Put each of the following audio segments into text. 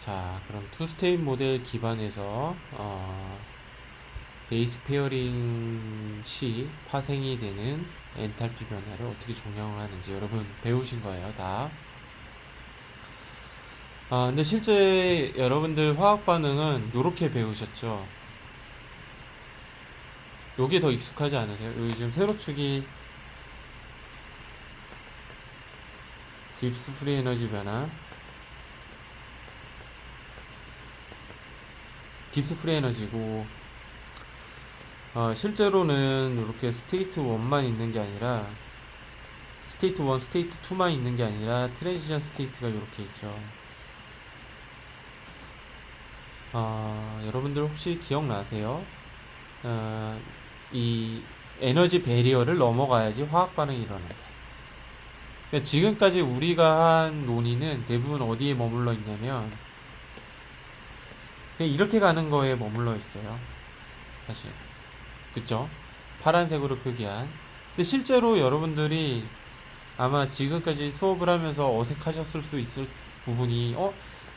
자, 그럼 투 스테이트 모델 기반에서 베이스 페어링 시 파생이 되는 엔탈피 변화를 어떻게 정량하는지 여러분 배우신 거예요, 다. 근데 실제 여러분들 화학 반응은 요렇게 배우셨죠. 요게 더 익숙하지 않으세요? 요즘 세로축이 깁스 프리 에너지 변화, 깁스 프리 에너지고, 실제로는 이렇게 스테이트 1만 있는 게 아니라 스테이트 1, 스테이트 2만 있는 게 아니라 트랜지션 스테이트가 이렇게 있죠. 여러분들 혹시 기억나세요? 이 에너지 배리어를 넘어가야지 화학 반응이 일어난다. 그러니까 지금까지 우리가 한 논의는 대부분 어디에 머물러 있냐면 그냥 이렇게 가는 거에 머물러 있어요. 사실. 그쵸? 파란색으로 표기한. 근데 실제로 여러분들이 아마 지금까지 수업을 하면서 어색하셨을 수 있을 부분이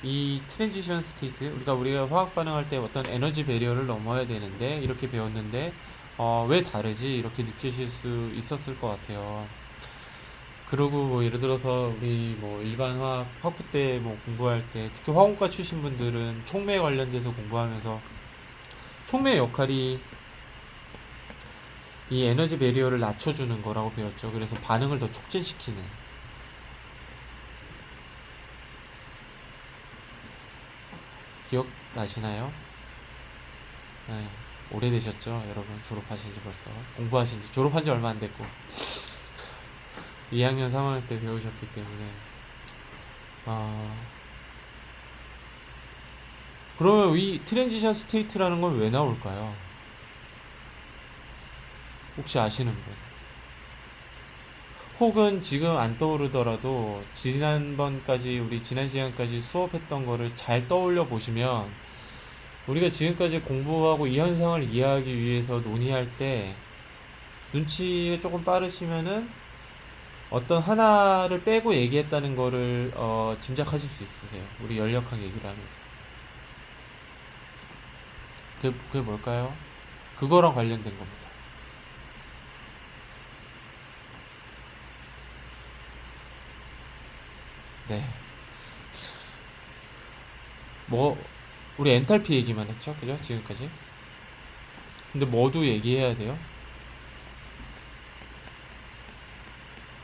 이 트랜지션 스테이트 우리가 화학 반응할 때 어떤 에너지 배리어를 넘어야 되는데 이렇게 배웠는데 왜 다르지 이렇게 느끼실 수 있었을 것 같아요. 그리고 뭐 예를 들어서 우리 뭐 일반 학부 때 뭐 공부할 때 특히 화공과 출신 분들은 촉매 관련돼서 공부하면서 촉매의 역할이 이 에너지 배리어를 낮춰주는 거라고 배웠죠. 그래서 반응을 더 촉진시키는. 기억 나시나요? 네, 오래되셨죠? 여러분 졸업하신 지 벌써 공부하신 지 졸업한 지 얼마 안 됐고 2학년 3학년 때 배우셨기 때문에 아 그러면 이 트랜지션 스테이트라는 건 왜 나올까요? 혹시 아시는 분? 혹은 지금 안 떠오르더라도 지난번까지 우리 지난 시간까지 수업했던 거를 잘 떠올려 보시면 우리가 지금까지 공부하고 이 현상을 이해하기 위해서 논의할 때 눈치가 조금 빠르시면은 어떤 하나를 빼고 얘기했다는 거를 짐작하실 수 있으세요. 우리 연력학 얘기를 하면서. 그게 뭘까요? 그거랑 관련된 겁니다. 네. 뭐 우리 엔탈피 얘기만 했죠, 그죠? 지금까지. 근데 뭐도 얘기해야 돼요?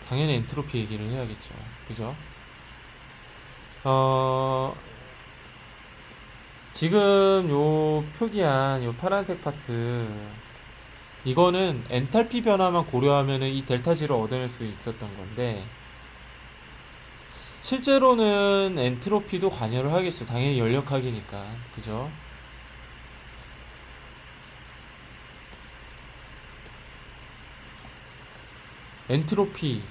당연히 엔트로피 얘기를 해야겠죠, 그죠? 어, 지금 요 표기한 요 파란색 파트 이거는 엔탈피 변화만 고려하면은 이 델타 G를 얻어낼 수 있었던 건데 실제로는 엔트로피도 관여를 하겠죠. 당연히 연력학이니까. 그죠? 엔트로피,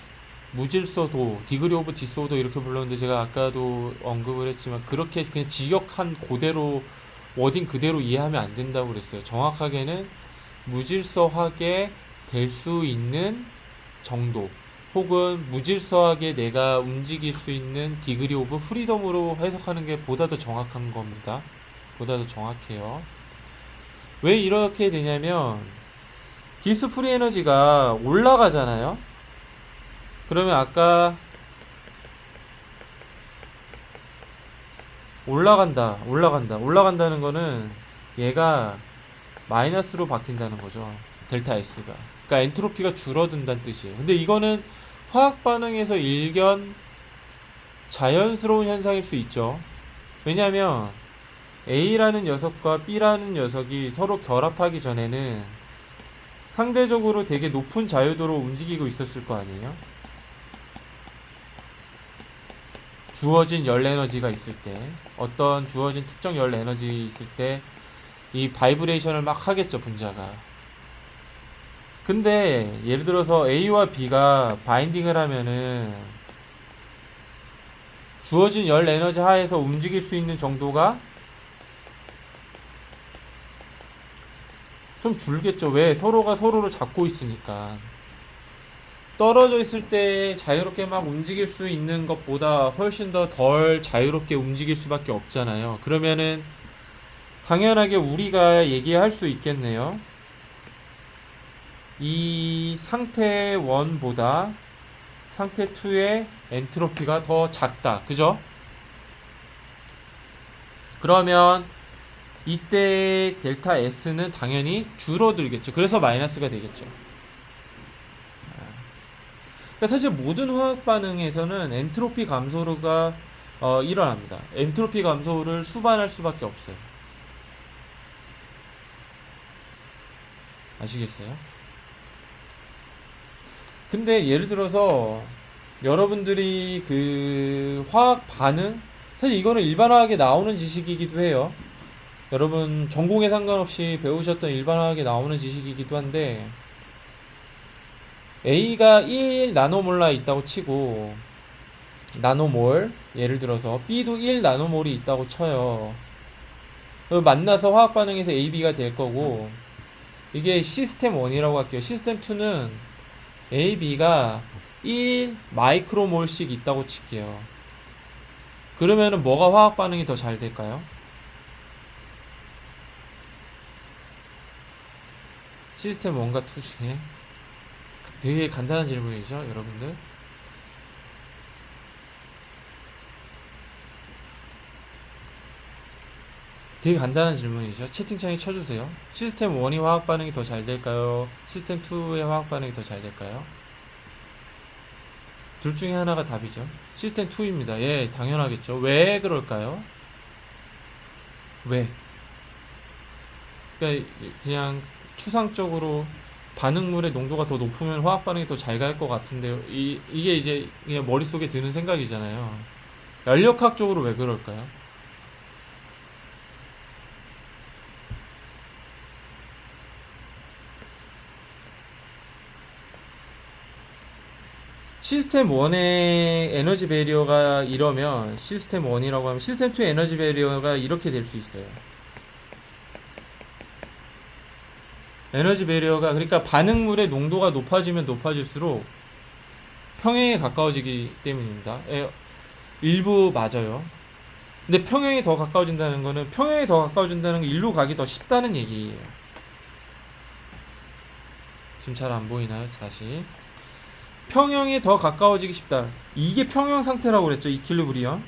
무질서도, 디그리 오브 디스오더 이렇게 불렀는데 제가 아까도 언급을 했지만 그렇게 그냥 직역한 그대로 워딩 그대로 이해하면 안 된다고 그랬어요. 정확하게는 무질서하게 될 수 있는 정도 혹은 무질서하게 내가 움직일 수 있는 디그리 오브 프리덤으로 해석하는 게 보다 더 정확한 겁니다. 보다 더 정확해요. 왜 이렇게 되냐면 기스 프리 에너지가 올라가잖아요. 그러면 아까 올라간다는 거는 얘가 마이너스로 바뀐다는 거죠. 델타 S가. 그러니까 엔트로피가 줄어든다는 뜻이에요. 근데 이거는 화학 반응에서 일견 자연스러운 현상일 수 있죠. 왜냐하면 A라는 녀석과 B라는 녀석이 서로 결합하기 전에는 상대적으로 되게 높은 자유도로 움직이고 있었을 거 아니에요? 주어진 열 에너지가 있을 때, 어떤 주어진 특정 열 에너지 있을 때, 이 바이브레이션을 막 하겠죠, 분자가. 근데, 예를 들어서 A와 B가 바인딩을 하면은, 주어진 열 에너지 하에서 움직일 수 있는 정도가 좀 줄겠죠. 왜? 서로가 서로를 잡고 있으니까. 떨어져 있을 때 자유롭게 막 움직일 수 있는 것보다 훨씬 더 덜 자유롭게 움직일 수밖에 없잖아요. 그러면은 당연하게 우리가 얘기할 수 있겠네요. 이 상태 1보다 상태 2의 엔트로피가 더 작다. 그죠? 그러면 이때 델타 S는 당연히 줄어들겠죠. 그래서 마이너스가 되겠죠. 그러니까 사실 모든 화학 반응에서는 엔트로피 감소가 일어납니다. 엔트로피 감소를 수반할 수밖에 없어요. 아시겠어요? 근데 예를 들어서 여러분들이 그 화학 반응, 사실 이거는 일반화학에 나오는 지식이기도 해요. 여러분 전공에 상관없이 배우셨던 일반화학에 나오는 지식이기도 한데, A가 1 나노몰라 있다고 치고, 나노몰, 예를 들어서 B도 1 나노몰이 있다고 쳐요. 만나서 화학 반응에서 A, B가 될 거고, 이게 시스템 1이라고 할게요. 시스템 2는 A, B가 1 마이크로몰씩 있다고 칠게요. 그러면은 뭐가 화학 반응이 더 잘 될까요? 시스템 1과 2 중에. 되게 간단한 질문이죠, 여러분들. 되게 간단한 질문이죠. 채팅창에 쳐주세요. 시스템 1이 화학 반응이 더 잘 될까요? 시스템 2의 화학 반응이 더 잘 될까요? 둘 중에 하나가 답이죠. 시스템 2입니다. 예, 당연하겠죠. 왜 그럴까요? 왜? 그러니까 그냥 추상적으로 반응물의 농도가 더 높으면 화학 반응이 더 잘 갈 것 같은데요. 이게 이제 그냥 머릿속에 드는 생각이잖아요. 연력학적으로 왜 그럴까요? 시스템 1의 에너지 배리어가 이러면, 시스템 1이라고 하면 시스템 2의 에너지 배리어가 이렇게 될 수 있어요. 에너지 배리어가, 그러니까 반응물의 농도가 높아지면 높아질수록 평행에 가까워지기 때문입니다. 일부 맞아요. 근데 평행에 더 가까워진다는 거는, 평행에 더 가까워진다는 건 일로 가기 더 쉽다는 얘기예요. 지금 잘 안 보이나요? 다시. 평형에 더 가까워지기 쉽다. 이게 평형 상태라고 그랬죠. 이퀄리브리엄.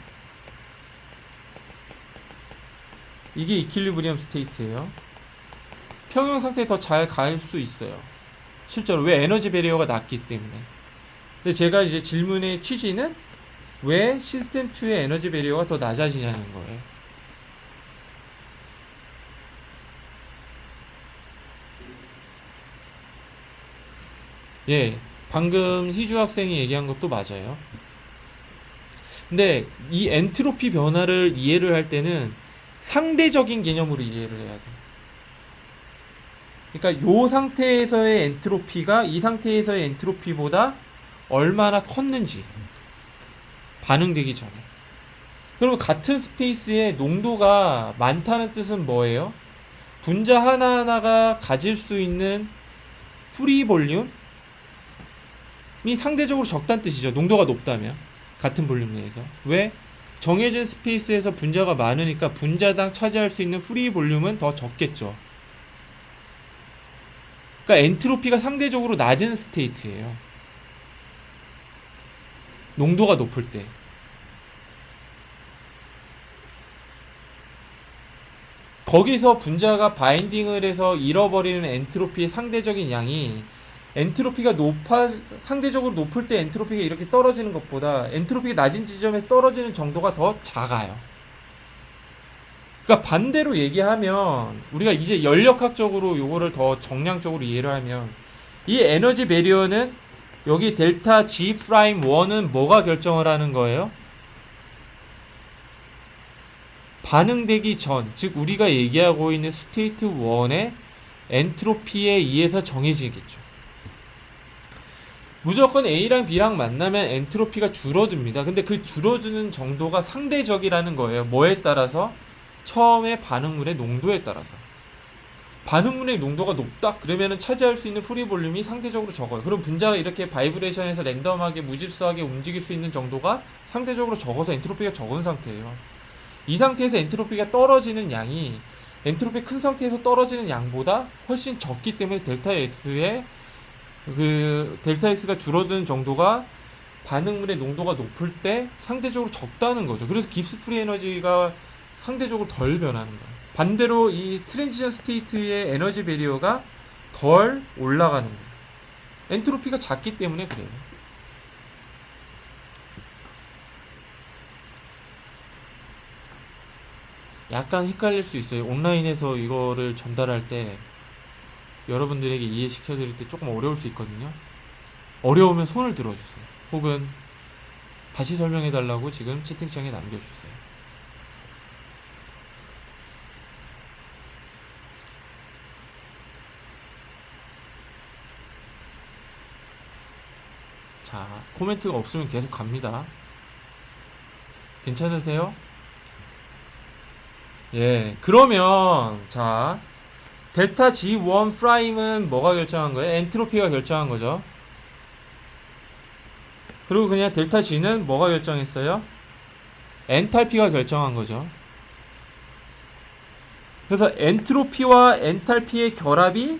이게 이퀄리브리엄 스테이트예요. 평형 상태에 더 잘 갈 수 있어요. 실제로. 왜? 에너지 배리어가 낮기 때문에. 근데 제가 이제 질문의 취지는 왜 시스템 2의 에너지 배리어가 더 낮아지냐는 거예요. 예, 방금 희주 학생이 얘기한 것도 맞아요. 근데 이 엔트로피 변화를 이해를 할 때는 상대적인 개념으로 이해를 해야 돼요. 그러니까 요 상태에서의 엔트로피가 이 상태에서의 엔트로피보다 얼마나 컸는지, 반응되기 전에. 그럼 같은 스페이스에 농도가 많다는 뜻은 뭐예요? 분자 하나하나가 가질 수 있는 프리 볼륨이 상대적으로 적다는 뜻이죠. 농도가 높다면. 같은 볼륨 내에서. 왜? 정해진 스페이스에서 분자가 많으니까 분자당 차지할 수 있는 프리 볼륨은 더 적겠죠. 그러니까 엔트로피가 상대적으로 낮은 스테이트예요. 농도가 높을 때. 거기서 분자가 바인딩을 해서 잃어버리는 엔트로피의 상대적인 양이, 엔트로피가 상대적으로 높을 때 엔트로피가 이렇게 떨어지는 것보다 엔트로피가 낮은 지점에 떨어지는 정도가 더 작아요. 그러니까 반대로 얘기하면, 우리가 이제 연력학적으로 요거를 더 정량적으로 이해를 하면, 이 에너지 배리어는 여기 델타 G 프라임 1은 뭐가 결정을 하는 거예요? 반응되기 전, 즉 우리가 얘기하고 있는 스테이트 1의 엔트로피에 의해서 정해지겠죠. 무조건 A랑 B랑 만나면 엔트로피가 줄어듭니다. 근데 그 줄어드는 정도가 상대적이라는 거예요. 뭐에 따라서? 처음에 반응물의 농도에 따라서. 반응문의 농도가 높다? 그러면은 차지할 수 있는 프리 볼륨이 상대적으로 적어요. 그럼 분자가 이렇게 바이브레이션에서 랜덤하게 무질서하게 움직일 수 있는 정도가 상대적으로 적어서 엔트로피가 적은 상태예요. 이 상태에서 엔트로피가 떨어지는 양이 엔트로피 큰 상태에서 떨어지는 양보다 훨씬 적기 때문에 델타 S가 줄어드는 정도가 반응물의 농도가 높을 때 상대적으로 적다는 거죠. 그래서 깁스 프리 에너지가 상대적으로 덜 변하는 거예요. 반대로 이 트랜지션 스테이트의 에너지 베리어가 덜 올라가는 거예요. 엔트로피가 작기 때문에 그래요. 약간 헷갈릴 수 있어요. 온라인에서 이거를 전달할 때 여러분들에게 이해시켜 드릴 때 조금 어려울 수 있거든요. 어려우면 손을 들어주세요. 혹은 다시 설명해 달라고 지금 채팅창에 남겨주세요. 자, 코멘트가 없으면 계속 갑니다. 괜찮으세요? 예, 그러면 자, 델타 G1 프라임은 뭐가 결정한 거예요? 엔트로피가 결정한 거죠. 그리고 그냥 델타 G는 뭐가 결정했어요? 엔탈피가 결정한 거죠. 그래서 엔트로피와 엔탈피의 결합이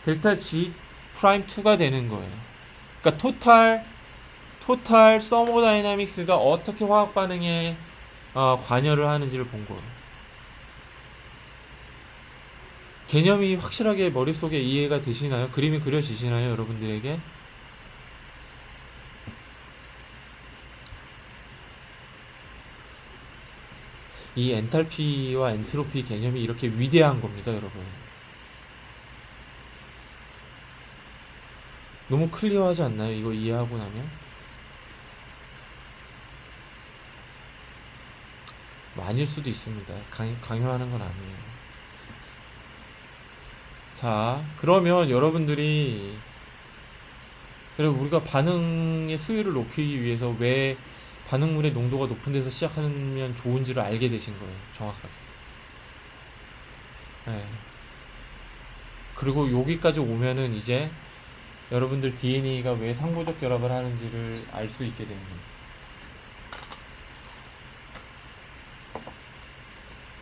델타 G 프라임 2가 되는 거예요. 그러니까 토탈 서모다이나믹스가 어떻게 화학 반응에 관여를 하는지를 본 거예요. 개념이 확실하게 머릿속에 이해가 되시나요? 그림이 그려지시나요, 여러분들에게? 이 엔탈피와 엔트로피 개념이 이렇게 위대한 겁니다, 여러분. 너무 클리어하지 않나요? 이거 이해하고 나면? 아닐 수도 있습니다. 강요하는 건 아니에요. 자, 그러면 여러분들이 그리고 우리가 반응의 수율을 높이기 위해서 왜 반응물의 농도가 높은 데서 시작하면 좋은지를 알게 되신 거예요. 정확하게. 네. 그리고 여기까지 오면은 이제 여러분들 DNA가 왜 상보적 결합을 하는지를 알 수 있게 됩니다.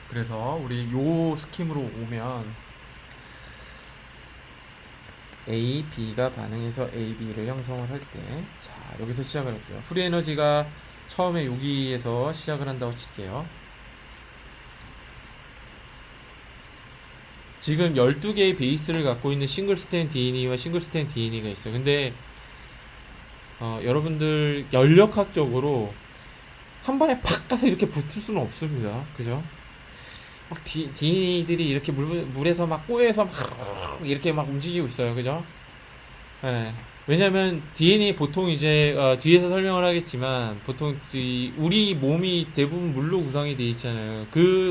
그래서 우리 요 스킴으로 오면 A, B가 반응해서 A, B를 형성을 할 때, 자, 여기서 시작을 할게요. 프리 에너지가 처음에 여기에서 시작을 한다고 칠게요. 지금 12개의 베이스를 갖고 있는 싱글 스탠 DNA와 싱글 스탠 DNA가 있어요. 근데 여러분들 연력학적으로 한 번에 팍 가서 이렇게 붙을 수는 없습니다. 그죠? 막 DNA들이 이렇게 물에서 막 꼬여서 막 이렇게 막 움직이고 있어요. 그죠? 예. 왜냐면 DNA 보통 이제 뒤에서 설명을 하겠지만 보통 우리 몸이 대부분 물로 구성이 되어 있잖아요.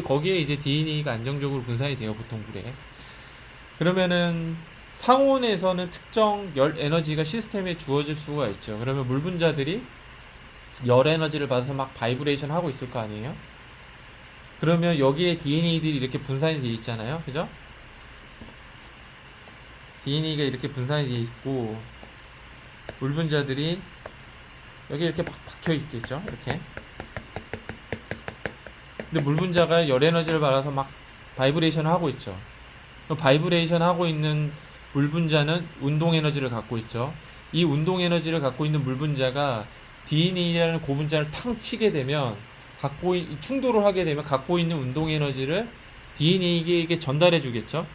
거기에 이제 DNA가 안정적으로 분산이 돼요. 보통 물에. 그러면은 상온에서는 특정 열 에너지가 시스템에 주어질 수가 있죠. 그러면 물 분자들이 열 에너지를 받아서 막 바이브레이션 하고 있을 거 아니에요? 그러면 여기에 DNA들이 이렇게 분산이 되어 있잖아요. 그죠? DNA가 이렇게 분산이 되어 있고 물 분자들이 여기 이렇게 막 박혀 있겠죠. 이렇게. 근데 물 분자가 열 에너지를 받아서 막 바이브레이션을 하고 있죠. 바이브레이션 하고 있는 물 분자는 운동 에너지를 갖고 있죠. 이 운동 에너지를 갖고 있는 물 분자가 DNA라는 고분자를 탕 치게 되면 충돌을 하게 되면 갖고 있는 운동 에너지를 DNA에게 전달해 주겠죠.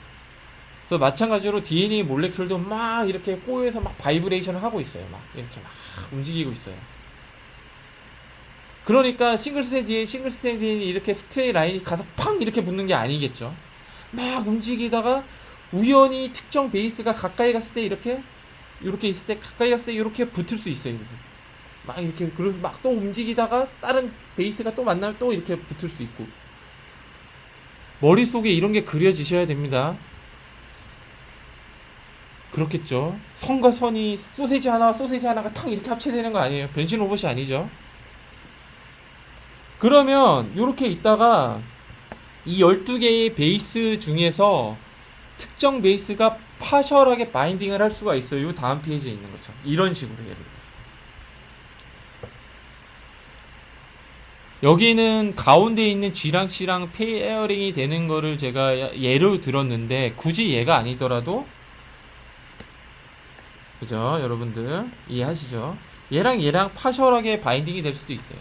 그래서 마찬가지로 DNA 몰레큘도 막 이렇게 꼬여서 막 바이브레이션을 하고 있어요. 막 이렇게 막 움직이고 있어요. 그러니까 싱글 스탠 DNA 이렇게 스트레이 라인이 가서 팡 이렇게 붙는 게 아니겠죠. 막 움직이다가 우연히 특정 베이스가 가까이 갔을 때 이렇게 있을 때 가까이 갔을 때 이렇게 붙을 수 있어요. 막 이렇게 그래서 막 또 움직이다가 다른 베이스가 또 만나면 또 이렇게 붙을 수 있고 머릿속에 이런 게 그려지셔야 됩니다. 그렇겠죠. 선과 선이 소세지 하나가 탁 이렇게 합체되는 거 아니에요. 변신 로봇이 아니죠. 그러면 이렇게 있다가 이 12개의 베이스 중에서 특정 베이스가 파셜하게 바인딩을 할 수가 있어요. 이 다음 페이지에 있는 것처럼. 이런 식으로 예를 들어서. 여기는 가운데 있는 G랑 C랑 페어링이 되는 거를 제가 예로 들었는데 굳이 얘가 아니더라도 그죠? 여러분들 이해하시죠? 얘랑 파셜하게 바인딩이 될 수도 있어요.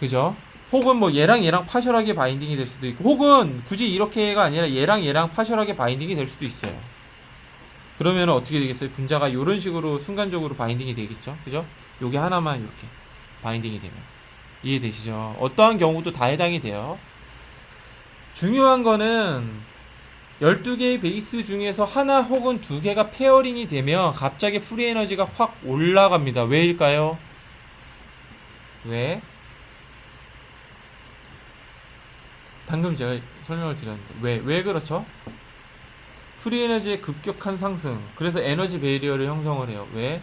그죠? 혹은 뭐 얘랑 파셜하게 바인딩이 될 수도 있고 혹은 굳이 이렇게가 아니라 얘랑 파셜하게 바인딩이 될 수도 있어요. 그러면 어떻게 되겠어요? 분자가 이런 식으로 순간적으로 바인딩이 되겠죠? 그죠? 요게 하나만 이렇게 바인딩이 되면 이해되시죠? 어떠한 경우도 다 해당이 돼요. 중요한 거는 12개의 베이스 중에서 하나 혹은 두 개가 페어링이 되면 갑자기 프리 에너지가 확 올라갑니다. 왜일까요? 왜? 방금 제가 설명을 드렸는데 왜 그렇죠? 프리 에너지의 급격한 상승, 그래서 에너지 베리어를 형성을 해요. 왜?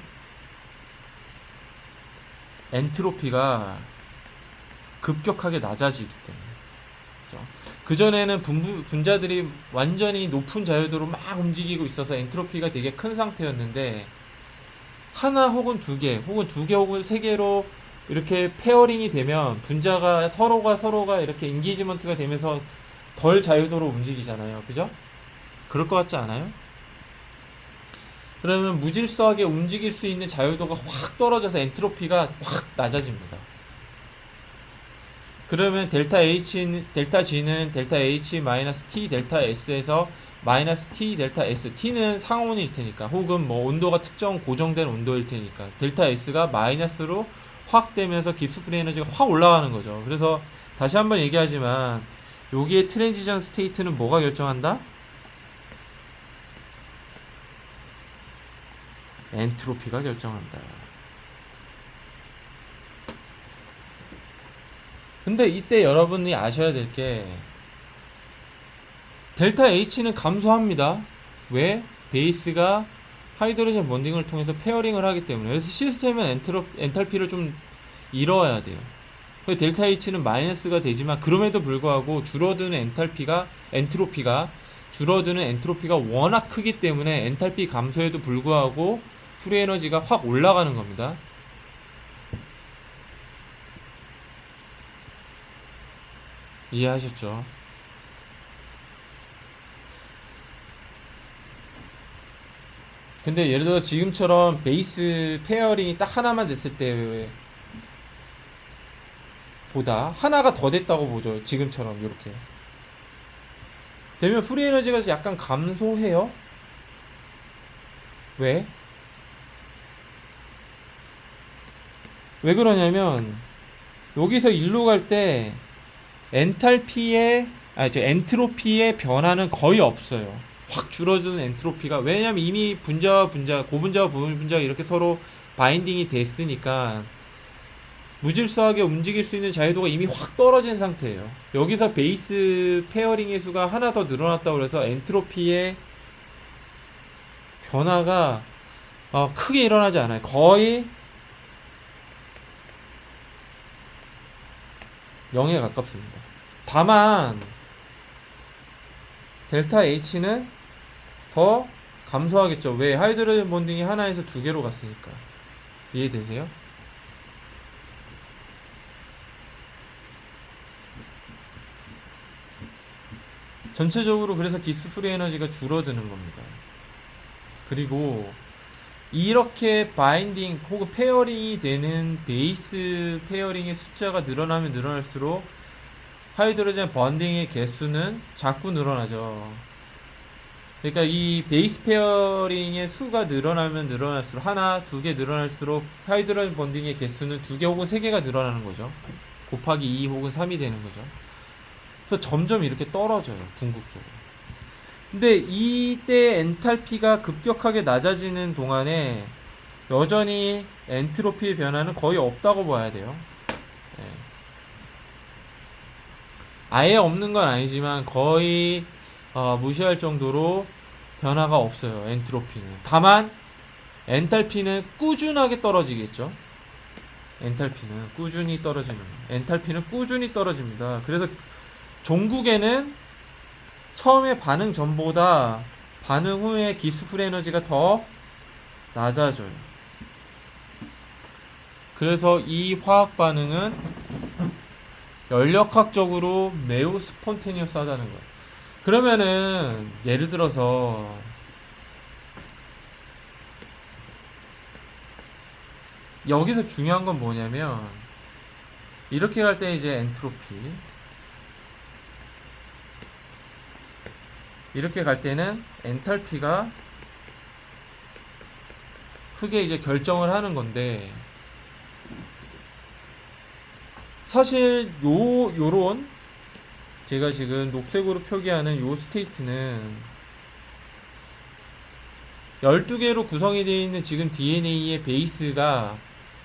엔트로피가 급격하게 낮아지기 때문에. 그죠? 그전에는 분자들이 완전히 높은 자유도로 막 움직이고 있어서 엔트로피가 되게 큰 상태였는데 하나 혹은 두 개 혹은 세 개로 이렇게 페어링이 되면 분자가 서로가 이렇게 인게이지먼트가 되면서 덜 자유도로 움직이잖아요. 그죠? 그럴 것 같지 않아요? 그러면 무질서하게 움직일 수 있는 자유도가 확 떨어져서 엔트로피가 확 낮아집니다. 그러면 델타 G는 델타 H 마이너스 T 델타 S에서 마이너스 T 델타 S, T는 상온일 테니까 혹은 뭐 온도가 특정 고정된 온도일 테니까 델타 S가 마이너스로 확 되면서 깁스 프리 에너지가 확 올라가는 거죠. 그래서 다시 한번 얘기하지만 여기에 트랜지션 스테이트는 뭐가 결정한다? 엔트로피가 결정한다. 근데 이때 여러분이 아셔야 될 게 델타 H는 감소합니다. 왜? 베이스가 하이드로젠 본딩을 통해서 페어링을 하기 때문에. 그래서 시스템은 엔탈피를 좀 잃어야 돼요. 델타 H는 마이너스가 되지만 그럼에도 불구하고 엔트로피가 줄어드는 엔트로피가 워낙 크기 때문에 엔탈피 감소에도 불구하고 프리 에너지가 확 올라가는 겁니다. 이해하셨죠? 근데 예를 들어 지금처럼 베이스 페어링이 딱 하나만 됐을 때보다 하나가 더 됐다고 보죠. 지금처럼 이렇게 되면 프리 에너지가 약간 감소해요. 왜? 왜 그러냐면 여기서 일로 갈 때 엔트로피의 변화는 거의 없어요. 확 줄어드는 엔트로피가. 왜냐면 이미 고분자와 부분자가 이렇게 서로 바인딩이 됐으니까 무질서하게 움직일 수 있는 자유도가 이미 확 떨어진 상태예요. 여기서 베이스 페어링의 수가 하나 더 늘어났다고 그래서 엔트로피의 변화가 크게 일어나지 않아요. 거의 0에 가깝습니다. 다만 델타 H는 더 감소하겠죠. 왜? 하이드로젠 본딩이 하나에서 두 개로 갔으니까. 이해되세요? 전체적으로 그래서 기스 프리 에너지가 줄어드는 겁니다. 그리고 이렇게 바인딩 혹은 페어링이 되는 베이스 페어링의 숫자가 늘어나면 늘어날수록 하이드로젠 번딩의 개수는 자꾸 늘어나죠. 그러니까 이 베이스 페어링의 수가 늘어나면 늘어날수록 하나, 두 개 늘어날수록 하이드로젠 번딩의 개수는 두 개 혹은 세 개가 늘어나는 거죠. 곱하기 2 혹은 3이 되는 거죠. 그래서 점점 이렇게 떨어져요. 궁극적으로. 근데 이때 엔탈피가 급격하게 낮아지는 동안에 여전히 엔트로피의 변화는 거의 없다고 봐야 돼요. 네. 아예 없는 건 아니지만 거의 무시할 정도로 변화가 없어요. 엔트로피는. 다만 엔탈피는 꾸준하게 떨어지겠죠. 엔탈피는 꾸준히 떨어지는 엔탈피는 꾸준히 떨어집니다. 그래서 종국에는 처음에 반응 전보다 반응 후에 깁스 프리 에너지가 더 낮아져요. 그래서 이 화학 반응은 연력학적으로 매우 스폰테니어스하다는 거예요. 그러면은 예를 들어서 여기서 중요한 건 뭐냐면 이렇게 갈 때 이제 엔트로피, 이렇게 갈 때는 엔탈피가 크게 이제 결정을 하는 건데, 사실 요런 제가 지금 녹색으로 표기하는 요 스테이트는 12개로 구성이 되어 있는 지금 DNA의 베이스가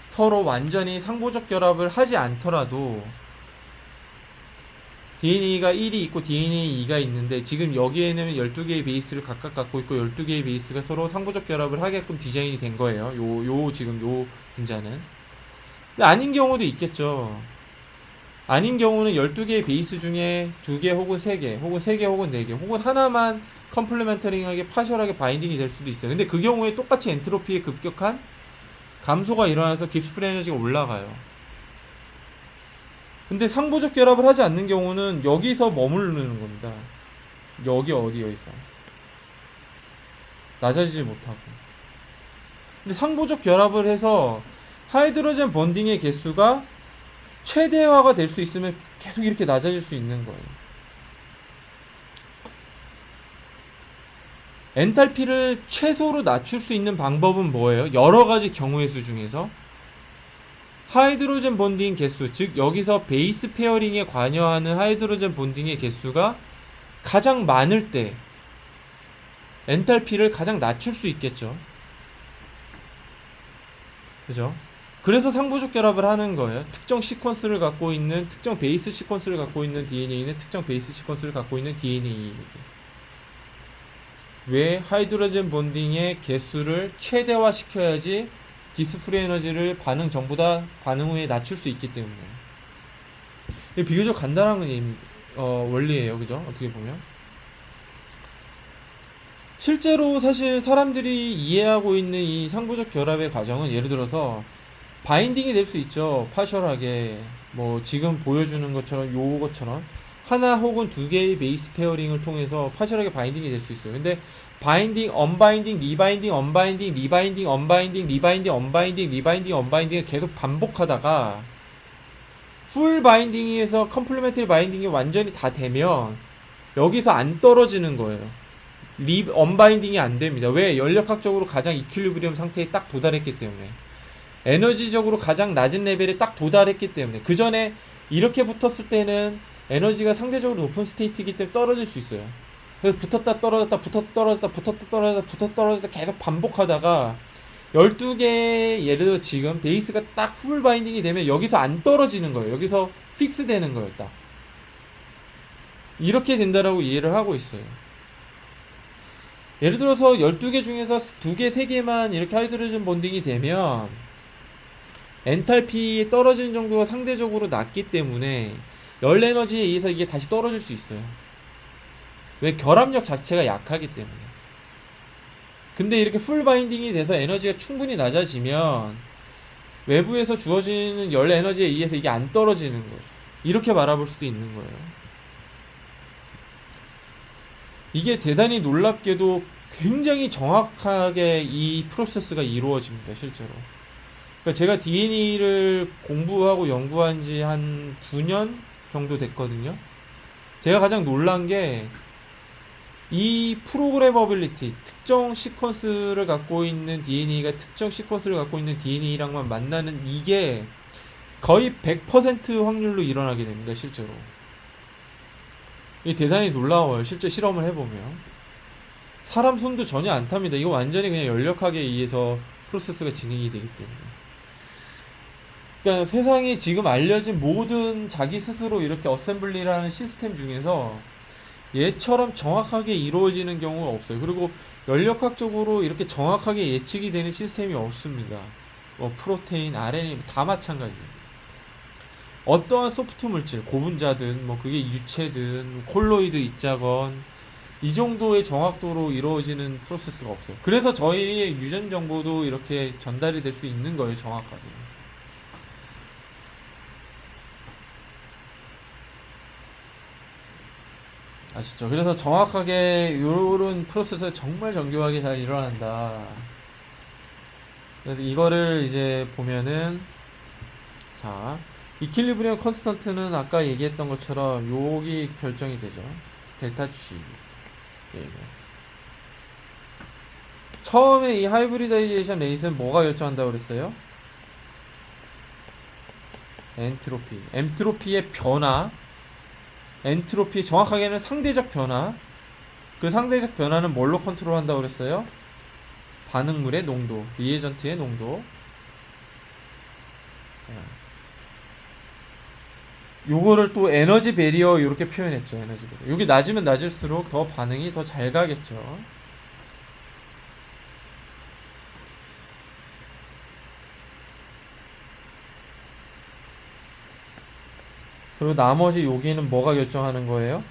서로 완전히 상보적 결합을 하지 않더라도 DNA가 1이 있고 DNA 2가 있는데 지금 여기에는 12개의 베이스를 각각 갖고 있고 12개의 베이스가 서로 상보적 결합을 하게끔 디자인이 된 거예요. 지금 요 분자는. 근데 아닌 경우도 있겠죠. 아닌 경우는 12개의 베이스 중에 2개 혹은 3개 혹은 3개 혹은 4개 혹은 하나만 컴플레멘터링하게 파셜하게 바인딩이 될 수도 있어요. 근데 그 경우에 똑같이 엔트로피의 급격한 감소가 일어나서 깁스 프리 에너지가 올라가요. 근데 상보적 결합을 하지 않는 경우는 여기서 머무르는 겁니다. 여기서 낮아지지 못하고. 근데 상보적 결합을 해서 하이드로젠 번딩의 개수가 최대화가 될 수 있으면 계속 이렇게 낮아질 수 있는 거예요. 엔탈피를 최소로 낮출 수 있는 방법은 뭐예요? 여러 가지 경우의 수 중에서 하이드로젠 본딩 개수, 즉 여기서 베이스 페어링에 관여하는 하이드로젠 본딩의 개수가 가장 많을 때 엔탈피를 가장 낮출 수 있겠죠. 그죠? 그래서 상보적 결합을 하는 거예요. 특정 시퀀스를 갖고 있는, 특정 베이스 시퀀스를 갖고 있는 DNA는 특정 베이스 시퀀스를 갖고 있는 DNA에게. 왜? 하이드로젠 본딩의 개수를 최대화 시켜야지 깁스 프리 에너지를 반응 전보다 반응 후에 낮출 수 있기 때문에. 이게 비교적 간단한 원리예요. 그죠? 어떻게 보면. 실제로 사실 사람들이 이해하고 있는 이 상부적 결합의 과정은 예를 들어서 바인딩이 될 수 있죠. 파셜하게. 뭐 지금 보여주는 것처럼 요것처럼 하나 혹은 두 개의 베이스 페어링을 통해서 파셜하게 바인딩이 될 수 있어요. 근데 바인딩, 언바인딩, 리바인딩, 언바인딩, 리바인딩, 언바인딩, 리바인딩, 언바인딩, 리바인딩, 언바인딩을 계속 반복하다가 풀 바인딩에서 컴플리멘터리 바인딩이 완전히 다 되면 여기서 안 떨어지는 거예요. 언바인딩이 안 됩니다. 왜? 연력학적으로 가장 이퀄리브리엄 상태에 딱 도달했기 때문에. 에너지적으로 가장 낮은 레벨에 딱 도달했기 때문에. 그 전에 이렇게 붙었을 때는 에너지가 상대적으로 높은 스테이트이기 때문에 떨어질 수 있어요. 그래서 붙었다 떨어졌다 붙었다 떨어졌다 붙었다 떨어졌다 붙었다 떨어졌다 계속 반복하다가 12개 예를 들어 지금 베이스가 딱 풀 바인딩이 되면 여기서 안 떨어지는 거예요. 여기서 픽스 되는 거예요. 딱 이렇게 된다라고 이해를 하고 있어요. 예를 들어서 12개 중에서 2개, 3개만 이렇게 하이드로젠 본딩이 되면 엔탈피 떨어지는 정도가 상대적으로 낮기 때문에 열 에너지에 의해서 이게 다시 떨어질 수 있어요. 왜? 결합력 자체가 약하기 때문에. 근데 이렇게 풀 바인딩이 돼서 에너지가 충분히 낮아지면 외부에서 주어지는 열 에너지에 의해서 이게 안 떨어지는 거죠. 이렇게 바라볼 수도 있는 거예요. 이게 대단히 놀랍게도 굉장히 정확하게 이 프로세스가 이루어집니다. 실제로. 그러니까 제가 DNA를 공부하고 연구한 지 한 9년 정도 됐거든요. 제가 가장 놀란 게 이 프로그래머빌리티, 특정 시퀀스를 갖고 있는 DNA가 특정 시퀀스를 갖고 있는 DNA랑만 만나는 이게 거의 100% 확률로 일어나게 됩니다. 실제로. 이게 대단히 놀라워요. 실제 실험을 해보면. 사람 손도 전혀 안 탑니다. 이거 완전히 그냥 연력학에 의해서 프로세스가 진행이 되기 때문에. 그러니까 세상에 지금 알려진 모든 자기 스스로 이렇게 어셈블리를 하는 시스템 중에서 얘처럼 정확하게 이루어지는 경우가 없어요. 그리고 연력학적으로 이렇게 정확하게 예측이 되는 시스템이 없습니다. 프로테인, RNA 다 마찬가지. 어떠한 소프트 물질, 고분자든 그게 유체든 콜로이드 입자건 이 정도의 정확도로 이루어지는 프로세스가 없어요. 그래서 저희의 유전 정보도 이렇게 전달이 될 수 있는 거예요, 정확하게. 아시죠? 그래서 정확하게 요런 프로세스가 정말 정교하게 잘 일어난다. 그래서 이거를 이제 보면은, 자, 이퀄리브리엄 컨스턴트는 아까 얘기했던 것처럼 여기 결정이 되죠. 델타 G. 예, 처음에 이 하이브리다이제이션 레이트는 뭐가 결정한다고 그랬어요? 엔트로피. 엔트로피의 변화. 엔트로피 정확하게는 상대적 변화. 그 상대적 변화는 뭘로 컨트롤한다고 그랬어요? 반응물의 농도, 리에전트의 농도. 요거를 또 에너지 베리어 이렇게 표현했죠. 에너지 베리어. 여기 낮으면 낮을수록 더 반응이 더 잘 가겠죠. 그리고 나머지 여기는 뭐가 결정하는 거예요?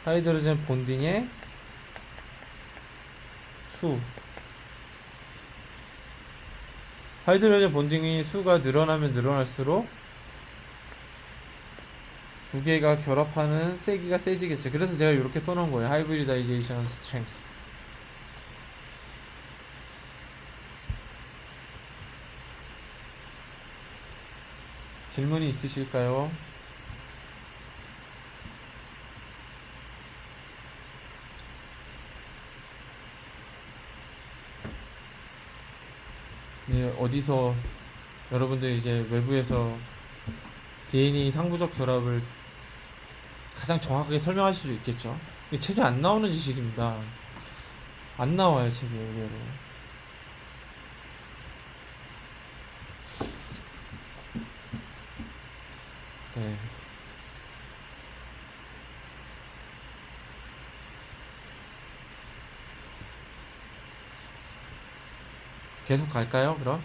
하이드로젠 본딩의 수. 하이드로젠 본딩의 수가 늘어나면 늘어날수록 두 개가 결합하는 세기가 세지겠죠. 그래서 제가 이렇게 써놓은 거예요. 하이브리다이제이션 스트렝스. 질문이 있으실까요? 네, 어디서 여러분들 이제 외부에서 DNA 상부적 결합을 가장 정확하게 설명하실 수 있겠죠. 이게 책에 안 나오는 지식입니다. 안 나와요, 책에 의외로. 네. 계속 갈까요, 그럼?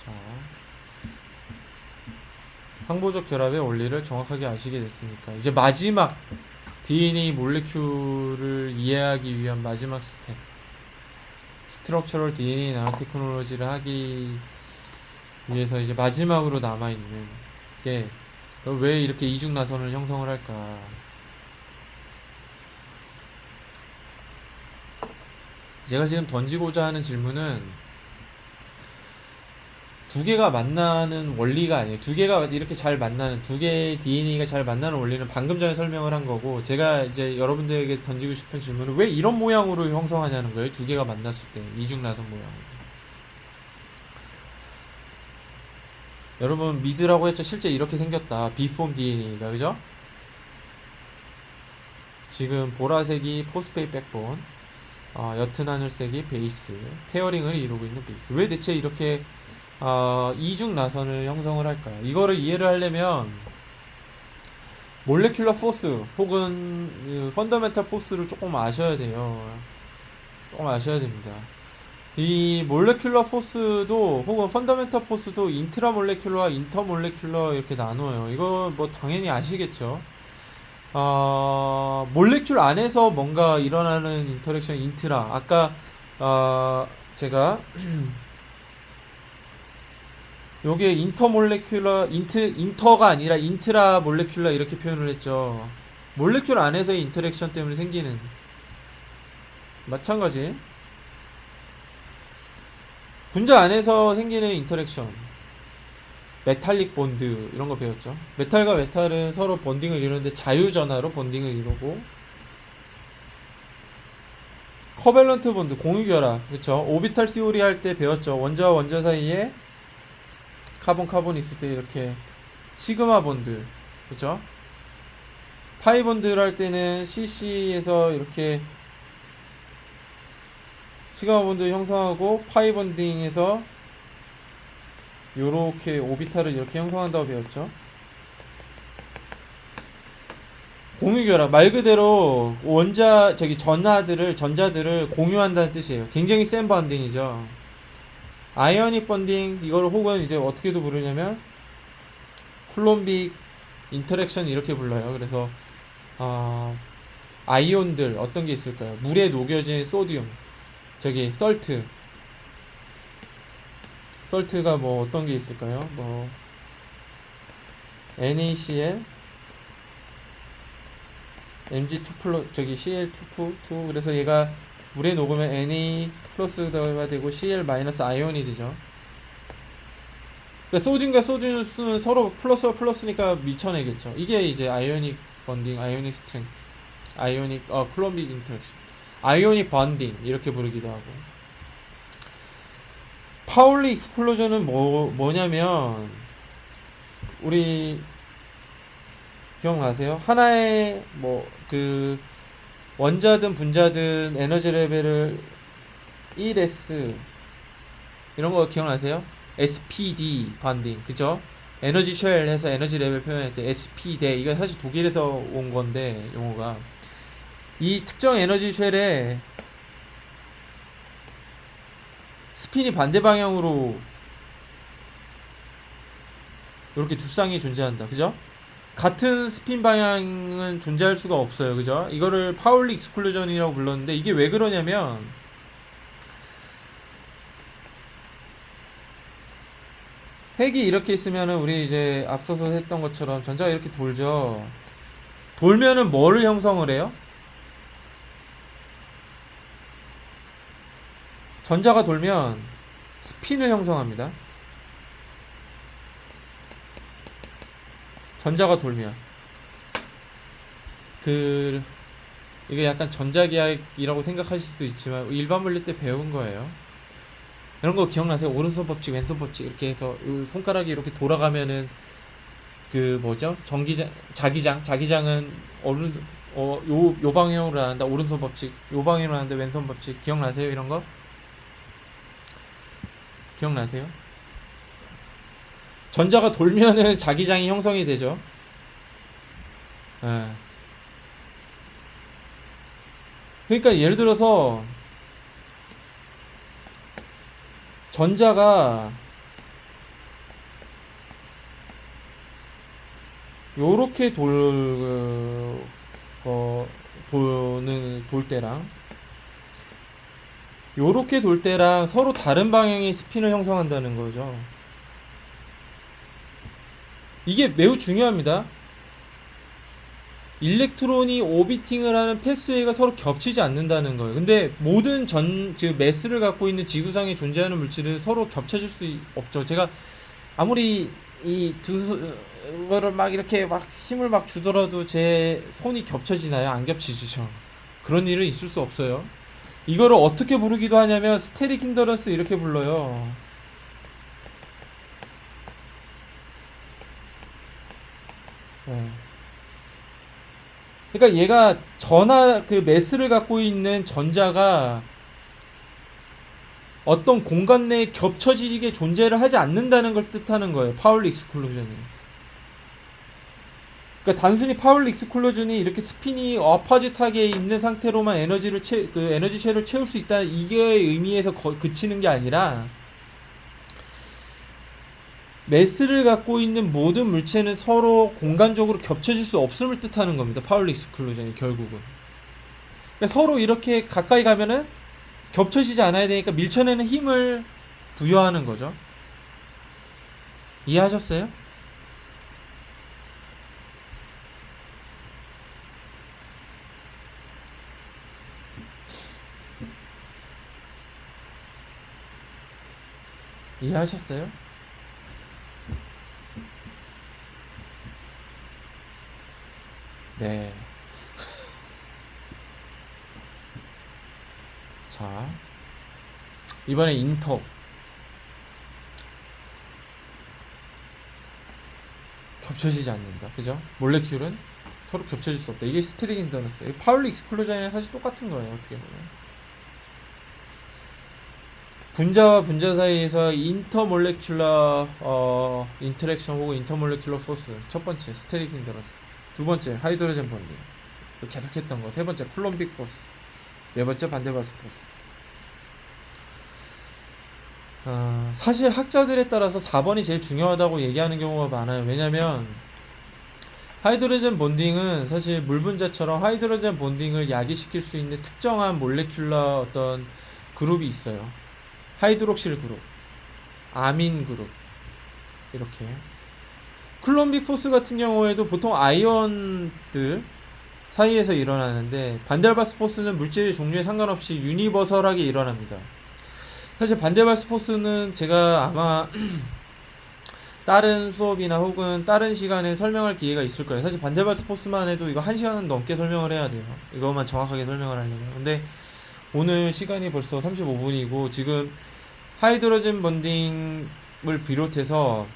자, 항보적 결합의 원리를 정확하게 아시게 됐으니까 이제 마지막 DNA 몰레큘을 이해하기 위한 마지막 스텝, 스트럭처럴 DNA 나노테크놀로지를 하기 위해서 이제 마지막으로 남아있는 게 왜 이렇게 이중 나선을 형성을 할까? 제가 지금 던지고자 하는 질문은 두 개가 만나는 원리가 아니에요. 두 개가 이렇게 잘 만나는, 두 개의 DNA가 잘 만나는 원리는 방금 전에 설명을 한 거고, 제가 이제 여러분들에게 던지고 싶은 질문은 왜 이런 모양으로 형성하냐는 거예요. 두 개가 만났을 때 이중 나선 모양. 여러분 믿으라고 했죠. 실제 이렇게 생겼다. 비폼 DNA가, 그죠? 지금 보라색이 포스페이 백본, 옅은 하늘색이 베이스, 페어링을 이루고 있는 베이스. 왜 대체 이렇게 이중 나선을 형성을 할까요? 이거를 이해를 하려면 몰레큘러 포스 혹은 펀더멘탈 포스를 조금 아셔야 돼요. 조금 아셔야 됩니다. 이 몰레큘러 포스도 혹은 펀더멘탈 포스도 인트라 몰레큘러와 인터 몰레큘러 이렇게 나눠요. 이거 뭐 당연히 아시겠죠? 몰레큘 안에서 뭔가 일어나는 인터랙션 인트라. 아까 제가 요게 인터몰레큘러 인터가 아니라 인트라 몰레큘러 이렇게 표현을 했죠. 몰레큘 안에서의 인터랙션 때문에 생기는, 마찬가지 분자 안에서 생기는 인터랙션, 메탈릭 본드 이런 거 배웠죠. 메탈과 메탈은 서로 본딩을 이루는데 자유전하로 본딩을 이루고, 커밸런트 본드 공유결합, 그쵸. 오비탈 시오리 할 때 배웠죠. 원자와 원자 사이에 카본 카본 있을 때 이렇게 시그마 본드, 그쵸. 파이 본드를 할 때는 CC에서 이렇게 시그마 본드 형성하고 파이 본딩에서 요렇게 오비탈을 이렇게 형성한다고 배웠죠. 공유결합 말 그대로 전자들을 공유한다는 뜻이에요. 굉장히 센 번딩이죠. 아이오닉 번딩 이걸 혹은 이제 어떻게도 부르냐면 쿨롬빅 인터랙션 이렇게 불러요. 그래서 아이온들 어떤 게 있을까요? 물에 녹여진 소듐, 솔트가 뭐 어떤 게 있을까요? 뭐 NaCl, Mg2 플러스 Cl2 그래서 얘가 물에 녹으면 Na 플러스가 되고 Cl 마이너스 아이온이 되죠. 그러니까 소듐과 소듐은 서로 플러스와 플러스니까 밀쳐내겠죠. 이게 이제 아이오닉 번딩, 아이오닉 스트렝스, 쿨롬빅 인터랙션, 아이오닉 번딩 이렇게 부르기도 하고. 파울리 익스클루전은 뭐냐면 우리 기억나세요? 하나의 뭐 그 원자든 분자든 에너지 레벨을 1s 이런 거 기억나세요? SPD 반딩 그죠? 에너지 쉘 해서 에너지 레벨 표현할 때 SPD 이거 사실 독일에서 온 건데 용어가 이 특정 에너지 쉘에 스핀이 반대 방향으로 이렇게 두 쌍이 존재한다 그죠? 같은 스핀 방향은 존재할 수가 없어요 그죠? 이거를 파울리 익스클루전이라고 불렀는데 이게 왜 그러냐면 핵이 이렇게 있으면은 우리 이제 앞서서 했던 것처럼 전자가 이렇게 돌죠. 돌면은 뭐를 형성을 해요? 전자가 돌면 스핀을 형성합니다. 전자가 돌면 이게 약간 전자기하학이라고 생각하실 수도 있지만 일반 물리 때 배운 거예요. 이런 거 기억나세요? 오른손 법칙, 왼손 법칙 이렇게 해서 손가락이 이렇게 돌아가면은 뭐죠? 자기장은 요 방향으로 한다. 오른손 법칙. 요 방향으로 한다. 왼손 법칙. 기억나세요? 이런 거? 기억나세요? 전자가 돌면은 자기장이 형성이 되죠. 예. 그러니까 예를 들어서 전자가 요렇게 돌 때랑 요렇게 돌 때랑 서로 다른 방향의 스핀을 형성한다는 거죠. 이게 매우 중요합니다. 일렉트론이 오비팅을 하는 패스웨이가 서로 겹치지 않는다는 거예요. 근데 모든 매스를 갖고 있는 지구상에 존재하는 물질은 서로 겹쳐질 수 없죠. 제가 아무리 이 거를 막 이렇게 막 힘을 막 주더라도 제 손이 겹쳐지나요? 안 겹치죠. 그런 일은 있을 수 없어요. 이거를 어떻게 부르기도 하냐면 스테릭 힌더런스 이렇게 불러요. 네. 그러니까 얘가 매스를 갖고 있는 전자가 어떤 공간 내에 겹쳐지게 존재를 하지 않는다는 걸 뜻하는 거예요. 파울리 익스클루전이. 그러니까 단순히 파울리 익스클루전이 이렇게 스핀이 어퍼짓하게 있는 상태로만 에너지 쉘을 채울 수 있다 이게 의미에서 그치는 게 아니라 매스를 갖고 있는 모든 물체는 서로 공간적으로 겹쳐질 수 없음을 뜻하는 겁니다. 파울리 익스클루전이 결국은. 그러니까 서로 이렇게 가까이 가면은 겹쳐지지 않아야 되니까 밀쳐내는 힘을 부여하는 거죠. 이해하셨어요? 이해하셨어요? 네. 자, 이번에 인터. 겹쳐지지 않는다. 그죠? 몰레큘은 서로 겹쳐질 수 없다. 이게 스테릭 인더런스. 파울리 익스클루전이랑 사실 똑같은 거예요. 어떻게 보면. 분자와 분자 사이에서 인터몰레큘러 인터랙션 혹은 인터몰레큘러 포스. 첫 번째 스테릭 인더런스. 두 번째 하이드로젠 번딩. 계속 했던 거. 세 번째 쿨롬빅 포스. 네 번째 반데발스 포스. 사실 학자들에 따라서 4번이 제일 중요하다고 얘기하는 경우가 많아요. 왜냐면 하이드로젠 본딩은 사실 물 분자처럼 하이드로젠 본딩을 야기시킬 수 있는 특정한 몰레큘러 어떤 그룹이 있어요. 하이드록실 그룹, 아민 그룹, 이렇게. 쿨롬빅 포스 같은 경우에도 보통 아이언들 사이에서 일어나는데, 반데발스 포스는 물질 종류에 상관없이 유니버설하게 일어납니다. 사실 반데발스 포스는 제가 아마 다른 수업이나 혹은 다른 시간에 설명할 기회가 있을 거예요. 사실 반데발스 포스만 해도 이거 1시간 넘게 설명을 해야 돼요. 이것만 정확하게 설명을 하려면. 근데 오늘 시간이 벌써 35분이고 지금 하이드로젠 번딩을 비롯해서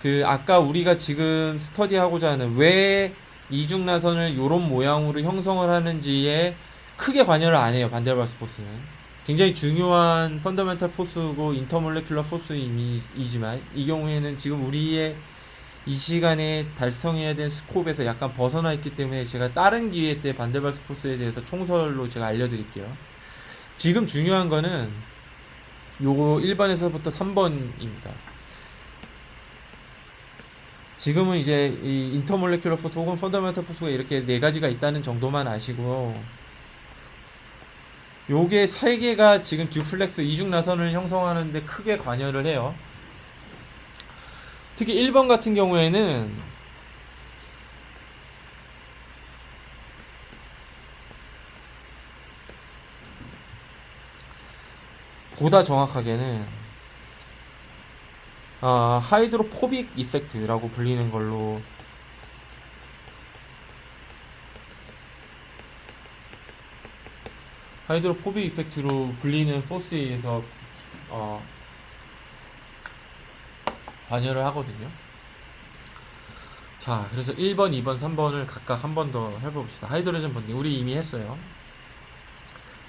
그 아까 우리가 지금 스터디하고자 하는 왜 이중나선을 요런 모양으로 형성을 하는지에 크게 관여를 안 해요. 반데발스 포스는. 굉장히 중요한 펀더멘탈 포스고 인터몰레큘러 포스이지만 이 경우에는 지금 우리의 이 시간에 달성해야 될 스콥에서 약간 벗어나 있기 때문에 제가 다른 기회 때 반데발스 포스에 대해서 총설로 제가 알려드릴게요. 지금 중요한 거는 요거 1번에서부터 3번입니다. 지금은 이제 이 인터몰레큘러 포스 혹은 펀더멘탈 포스가 이렇게 네 가지가 있다는 정도만 아시고, 요게 세 개가 지금 듀플렉스 이중나선을 형성하는데 크게 관여를 해요. 특히 1번 같은 경우에는 보다 정확하게는 하이드로포빅 이펙트라고 불리는 걸로 하이드로포빅 이펙트로 불리는 포스에 의해서 관여를 하거든요. 자, 그래서 1번, 2번, 3번을 각각 한 번 더 해봅시다. 하이드로젠 번딩 우리 이미 했어요.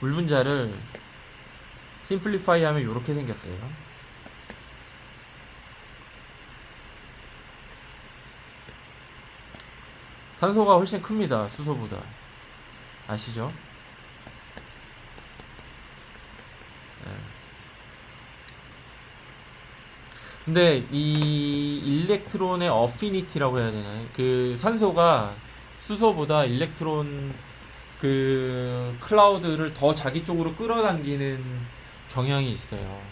물 분자를 심플리파이 하면 이렇게 생겼어요. 산소가 훨씬 큽니다. 수소보다. 아시죠? 근데 이 일렉트론의 어피니티라고 해야 되나요? 그 산소가 수소보다 일렉트론 그 클라우드를 더 자기 쪽으로 끌어당기는 경향이 있어요.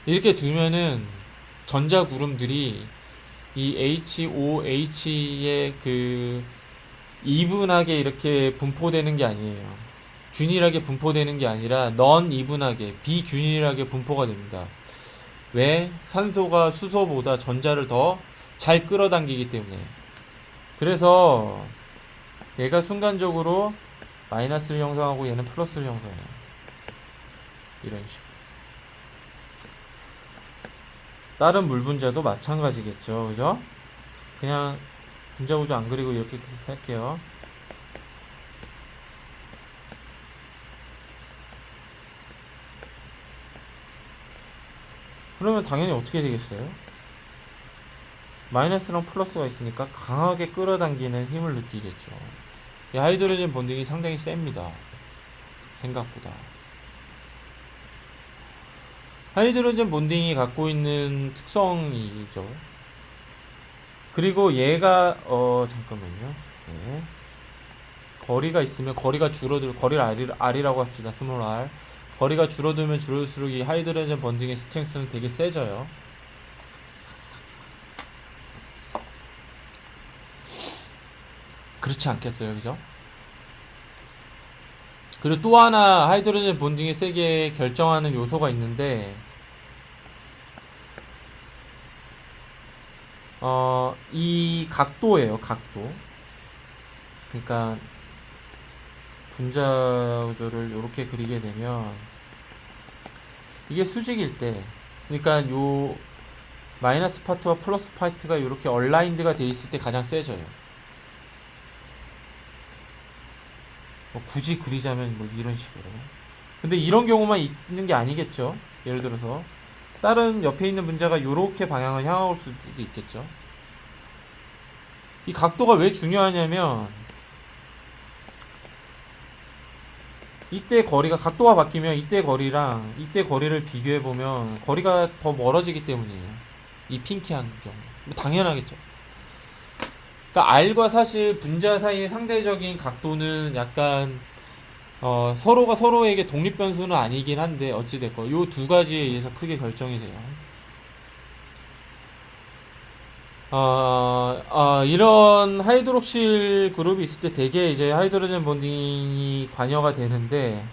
이렇게 두면은 전자 구름들이 이 HOH의 그 이분하게 이렇게 분포되는 게 아니에요. 균일하게 분포되는 게 아니라 넌 이분하게 비균일하게 분포가 됩니다. 왜? 산소가 수소보다 전자를 더 잘 끌어당기기 때문에. 그래서 얘가 순간적으로 마이너스를 형성하고 얘는 플러스를 형성해요. 이런 식으로. 다른 물 분자도 마찬가지겠죠. 그죠? 그냥 분자 구조 안 그리고 이렇게 할게요. 그러면 당연히 어떻게 되겠어요? 마이너스랑 플러스가 있으니까 강하게 끌어당기는 힘을 느끼겠죠. 이 하이드로젠 본딩이 상당히 셉니다. 생각보다. 하이드로젠 본딩이 갖고 있는 특성이죠. 그리고 얘가 잠깐만요. 네. 거리가 있으면 거리가 줄어들, 거리를 R이라고 합시다. 스몰 R. 거리가 줄어들면 줄어들수록 이 하이드로젠 번딩의 스트렝스는 되게 세져요. 그렇지 않겠어요, 그죠? 그리고 또 하나 하이드로젠 본딩의 세게 결정하는 요소가 있는데, 이 각도예요, 각도. 그러니까 분자 구조를 이렇게 그리게 되면 이게 수직일 때, 그러니까 요 마이너스 파트와 플러스 파트가 이렇게 얼라인드가 돼 있을 때 가장 세져요. 뭐 굳이 그리자면 뭐 이런 식으로. 근데 이런 경우만 있는 게 아니겠죠. 예를 들어서 다른 옆에 있는 분자가 이렇게 방향을 향하고 올 수도 있겠죠. 이 각도가 왜 중요하냐면 이때 거리가 각도가 바뀌면 이때 거리랑 이때 거리를 비교해 보면 거리가 더 멀어지기 때문이에요. 이 핑키한 경우 뭐 당연하겠죠. 그러니까 R과 사실 분자 사이의 상대적인 각도는 약간 서로가 서로에게 독립 변수는 아니긴 한데 어찌됐건 요 두 가지에 의해서 크게 결정이 돼요. 이런 하이드록실 그룹이 있을 때 대개 이제 하이드로젠 본딩이 관여가 되는데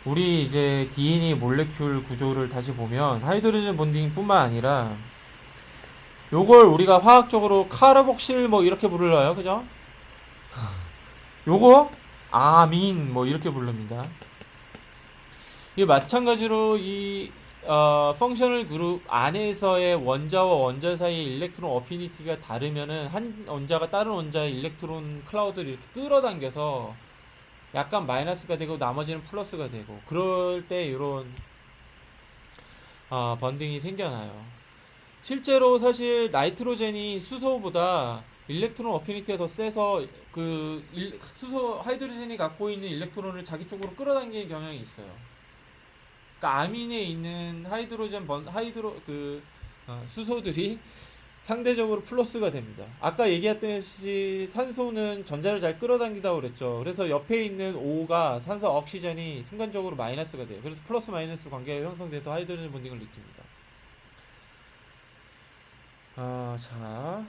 우리 이제 DNA 몰레큘 구조를 다시 보면 하이드로젠 본딩뿐만 아니라 요걸 우리가 화학적으로 카르복실 뭐 이렇게 부르러요, 그죠? 요거 아민 뭐 이렇게 부릅니다. 이 마찬가지로 이 펑셔널 그룹 안에서의 원자와 원자 사이의 일렉트론 어피니티가 다르면은 한 원자가 다른 원자의 일렉트론 클라우드를 이렇게 끌어당겨서 약간 마이너스가 되고 나머지는 플러스가 되고 그럴 때 이런 번딩이 생겨나요. 실제로 사실 나이트로젠이 수소보다 일렉트론 어피니티가 더 세서 수소 하이드로젠이 갖고 있는 일렉트론을 자기 쪽으로 끌어당기는 경향이 있어요. 그러니까 아민에 있는 하이드로젠 수소들이 상대적으로 플러스가 됩니다. 아까 얘기했듯이 산소는 전자를 잘 끌어당기다고 그랬죠. 그래서 옆에 있는 O가 산소 억시전이 순간적으로 마이너스가 돼요. 그래서 플러스 마이너스 관계가 형성돼서 하이드로젠 본딩을 느낍니다. 자,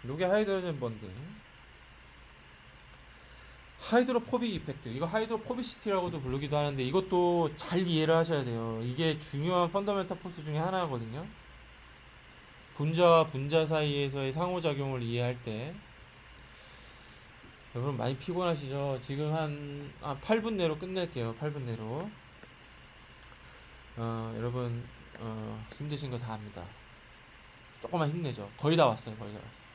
요게 하이드로젠 본딩. 하이드로포빅 이펙트. 이거 하이드로포비시티라고도 부르기도 하는데 이것도 잘 이해를 하셔야 돼요. 이게 중요한 펀더멘탈 포스 중에 하나거든요. 분자와 분자 사이에서의 상호작용을 이해할 때 여러분 많이 피곤하시죠? 지금 한 8분 내로 끝낼게요. 8분 내로. 여러분 힘드신 거 다 압니다. 조금만 힘내죠. 거의 다 왔어요. 거의 다 왔어요.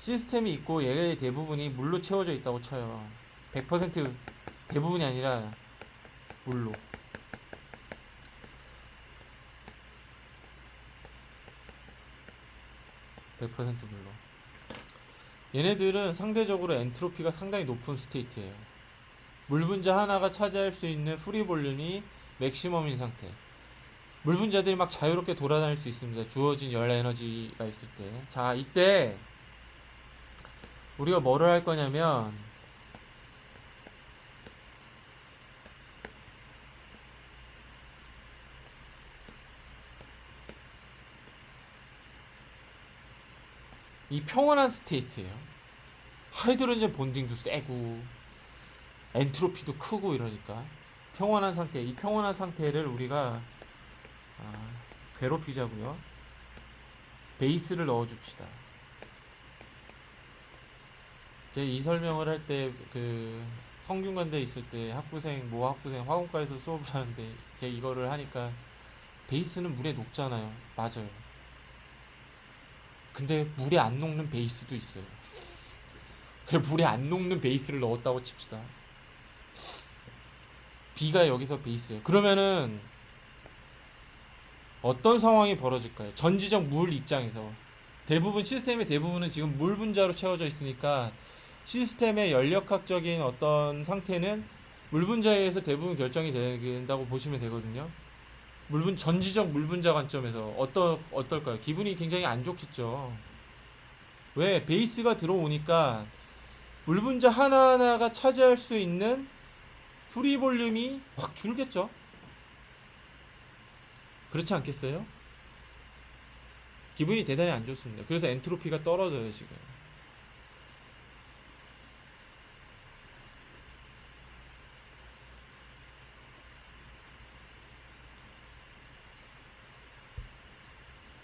시스템이 있고 얘의 대부분이 물로 채워져 있다고 쳐요. 100% 대부분이 아니라 물로. 100% 물로. 얘네들은 상대적으로 엔트로피가 상당히 높은 스테이트예요. 물 분자 하나가 차지할 수 있는 프리 볼륨이 맥시멈인 상태. 물 분자들이 막 자유롭게 돌아다닐 수 있습니다. 주어진 열 에너지가 있을 때. 자, 이때 우리가 뭐를 할 거냐면 이 평온한 스테이트예요. 하이드로젠 본딩도 세고 엔트로피도 크고 이러니까 평온한 상태. 이 평온한 상태를 우리가 괴롭히자고요. 베이스를 넣어줍시다. 제 이 설명을 할 때 그 성균관대 있을 때 학부생 화공과에서 수업을 하는데 제 이거를 하니까 베이스는 물에 녹잖아요. 맞아요. 근데 물에 안 녹는 베이스도 있어요. 그래 물에 안 녹는 베이스를 넣었다고 칩시다. B가 여기서 베이스예요. 그러면은 어떤 상황이 벌어질까요? 전지적 물 입장에서 대부분 시스템의 대부분은 지금 물 분자로 채워져 있으니까 시스템의 연력학적인 어떤 상태는 물 분자에 의해서 대부분 결정이 된다고 보시면 되거든요. 전지적 물 분자 관점에서 어떨까요? 기분이 굉장히 안 좋겠죠. 왜? 베이스가 들어오니까 물 분자 하나하나가 차지할 수 있는 프리 볼륨이 확 줄겠죠. 그렇지 않겠어요? 기분이 대단히 안 좋습니다. 그래서 엔트로피가 떨어져요, 지금.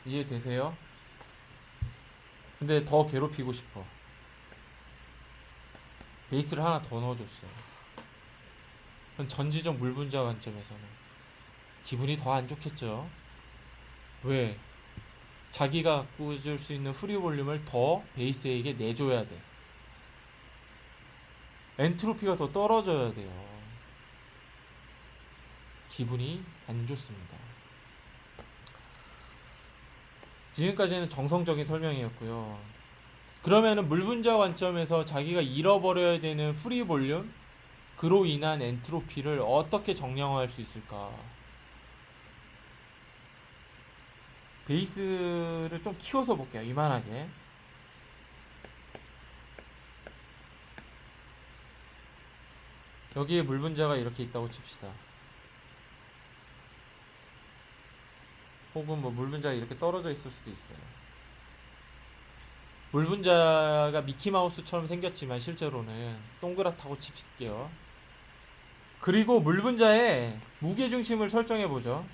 이해되세요? 근데 더 괴롭히고 싶어. 베이스를 하나 더 넣어줬어요. 그럼 전지적 물 분자 관점에서는 기분이 더 안 좋겠죠. 왜? 자기가 갖고 있을 수 있는 프리 볼륨을 더 베이스에게 내줘야 돼. 엔트로피가 더 떨어져야 돼요. 기분이 안 좋습니다. 지금까지는 정성적인 설명이었고요. 그러면은 물 분자 관점에서 자기가 잃어버려야 되는 프리 볼륨, 그로 인한 엔트로피를 어떻게 정량화할 수 있을까? 베이스를 좀 키워서 볼게요. 이만하게. 여기에 물 분자가 이렇게 있다고 칩시다. 혹은 뭐 물 분자가 이렇게 떨어져 있을 수도 있어요. 물 분자가 미키마우스처럼 생겼지만 실제로는 동그랗다고 칩게요. 그리고 물 분자의 무게중심을 설정해 보죠.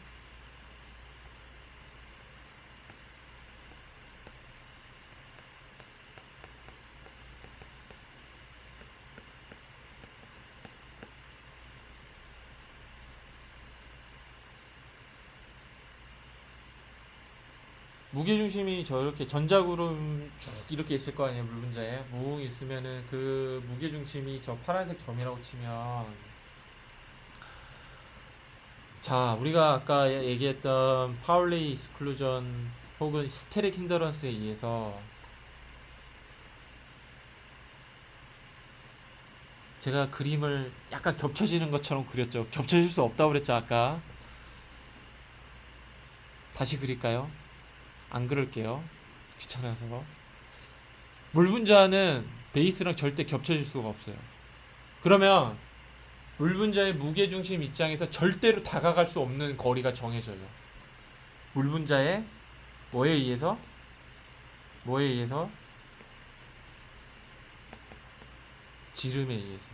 무게중심이 저렇게 전자구름 쭉 이렇게 있을 거 아니에요. 물 분자에 무 있으면은 그 무게중심이 저 파란색 점이라고 치면, 자, 우리가 아까 얘기했던 파울리 익스클루전 혹은 스테릭 힌더런스에 의해서 제가 그림을 약간 겹쳐지는 것처럼 그렸죠. 겹쳐질 수 없다고 그랬죠, 아까. 다시 그릴까요? 안 그럴게요. 귀찮아서. 물 분자는 베이스랑 절대 겹쳐질 수가 없어요. 그러면 물 분자의 무게중심 입장에서 절대로 다가갈 수 없는 거리가 정해져요. 물 분자의 뭐에 의해서? 뭐에 의해서? 지름에 의해서.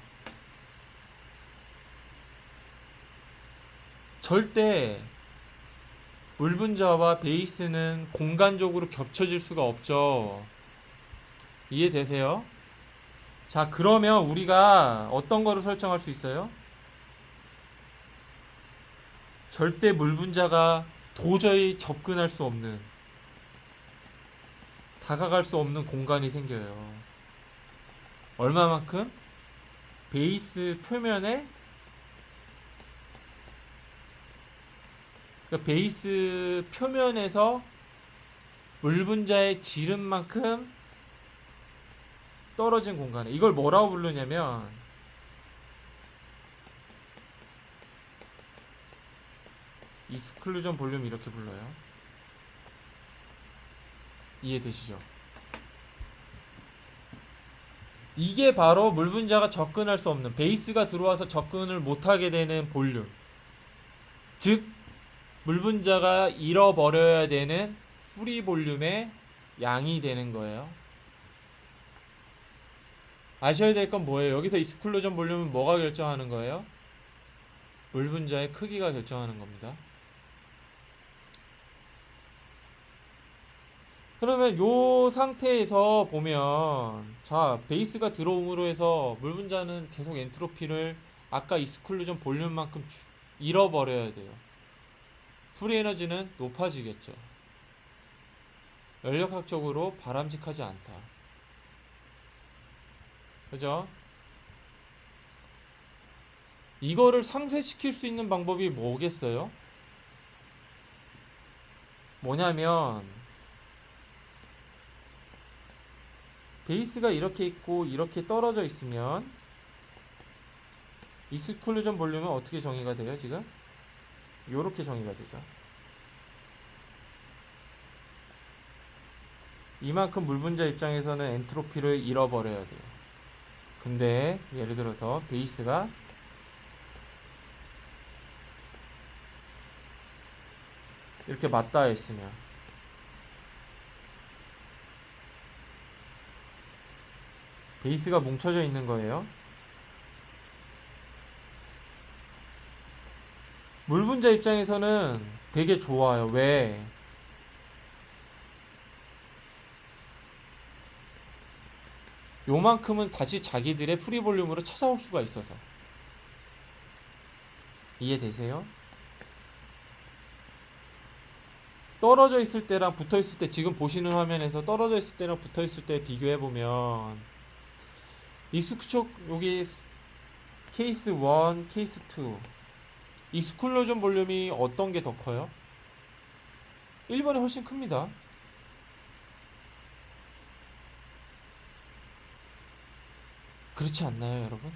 절대 물 분자와 베이스는 공간적으로 겹쳐질 수가 없죠. 이해되세요? 자, 그러면 우리가 어떤 거를 설정할 수 있어요? 절대 물 분자가 도저히 접근할 수 없는, 다가갈 수 없는 공간이 생겨요. 얼마만큼? 베이스 표면에, 그러니까 베이스 표면에서 물 분자의 지름만큼 떨어진 공간에, 이걸 뭐라고 부르냐면 익스클루전 볼륨 이렇게 불러요. 이해되시죠? 이게 바로 물 분자가 접근할 수 없는, 베이스가 들어와서 접근을 못하게 되는 볼륨, 즉 물 분자가 잃어버려야 되는 프리 볼륨의 양이 되는 거예요. 아셔야 될 건 뭐예요? 여기서 익스클루전 볼륨은 뭐가 결정하는 거예요? 물 분자의 크기가 결정하는 겁니다. 그러면 요 상태에서 보면, 자, 베이스가 들어옴으로 해서 물 분자는 계속 엔트로피를 아까 익스클루전 볼륨만큼 잃어버려야 돼요. 프리 에너지는 높아지겠죠. 연력학적으로 바람직하지 않다. 그죠? 이거를 상쇄시킬 수 있는 방법이 뭐겠어요? 뭐냐면 베이스가 이렇게 있고 이렇게 떨어져 있으면 익스클루전 볼륨은 어떻게 정의가 돼요, 지금? 요렇게 정의가 되죠. 이만큼 물 분자 입장에서는 엔트로피를 잃어버려야 돼요. 근데 예를 들어서 베이스가 이렇게 맞닿아 있으면, 베이스가 뭉쳐져 있는 거예요. 물 분자 입장에서는 되게 좋아요. 왜? 요만큼은 다시 자기들의 프리 볼륨으로 찾아올 수가 있어서. 이해되세요? 떨어져 있을 때랑 붙어 있을 때, 지금 보시는 화면에서 떨어져 있을 때랑 붙어 있을 때 비교해 보면, 익스축 여기 케이스 1, 케이스 2, 익스클루전 볼륨이 어떤 게 더 커요? 1번이 훨씬 큽니다. 그렇지 않나요, 여러분?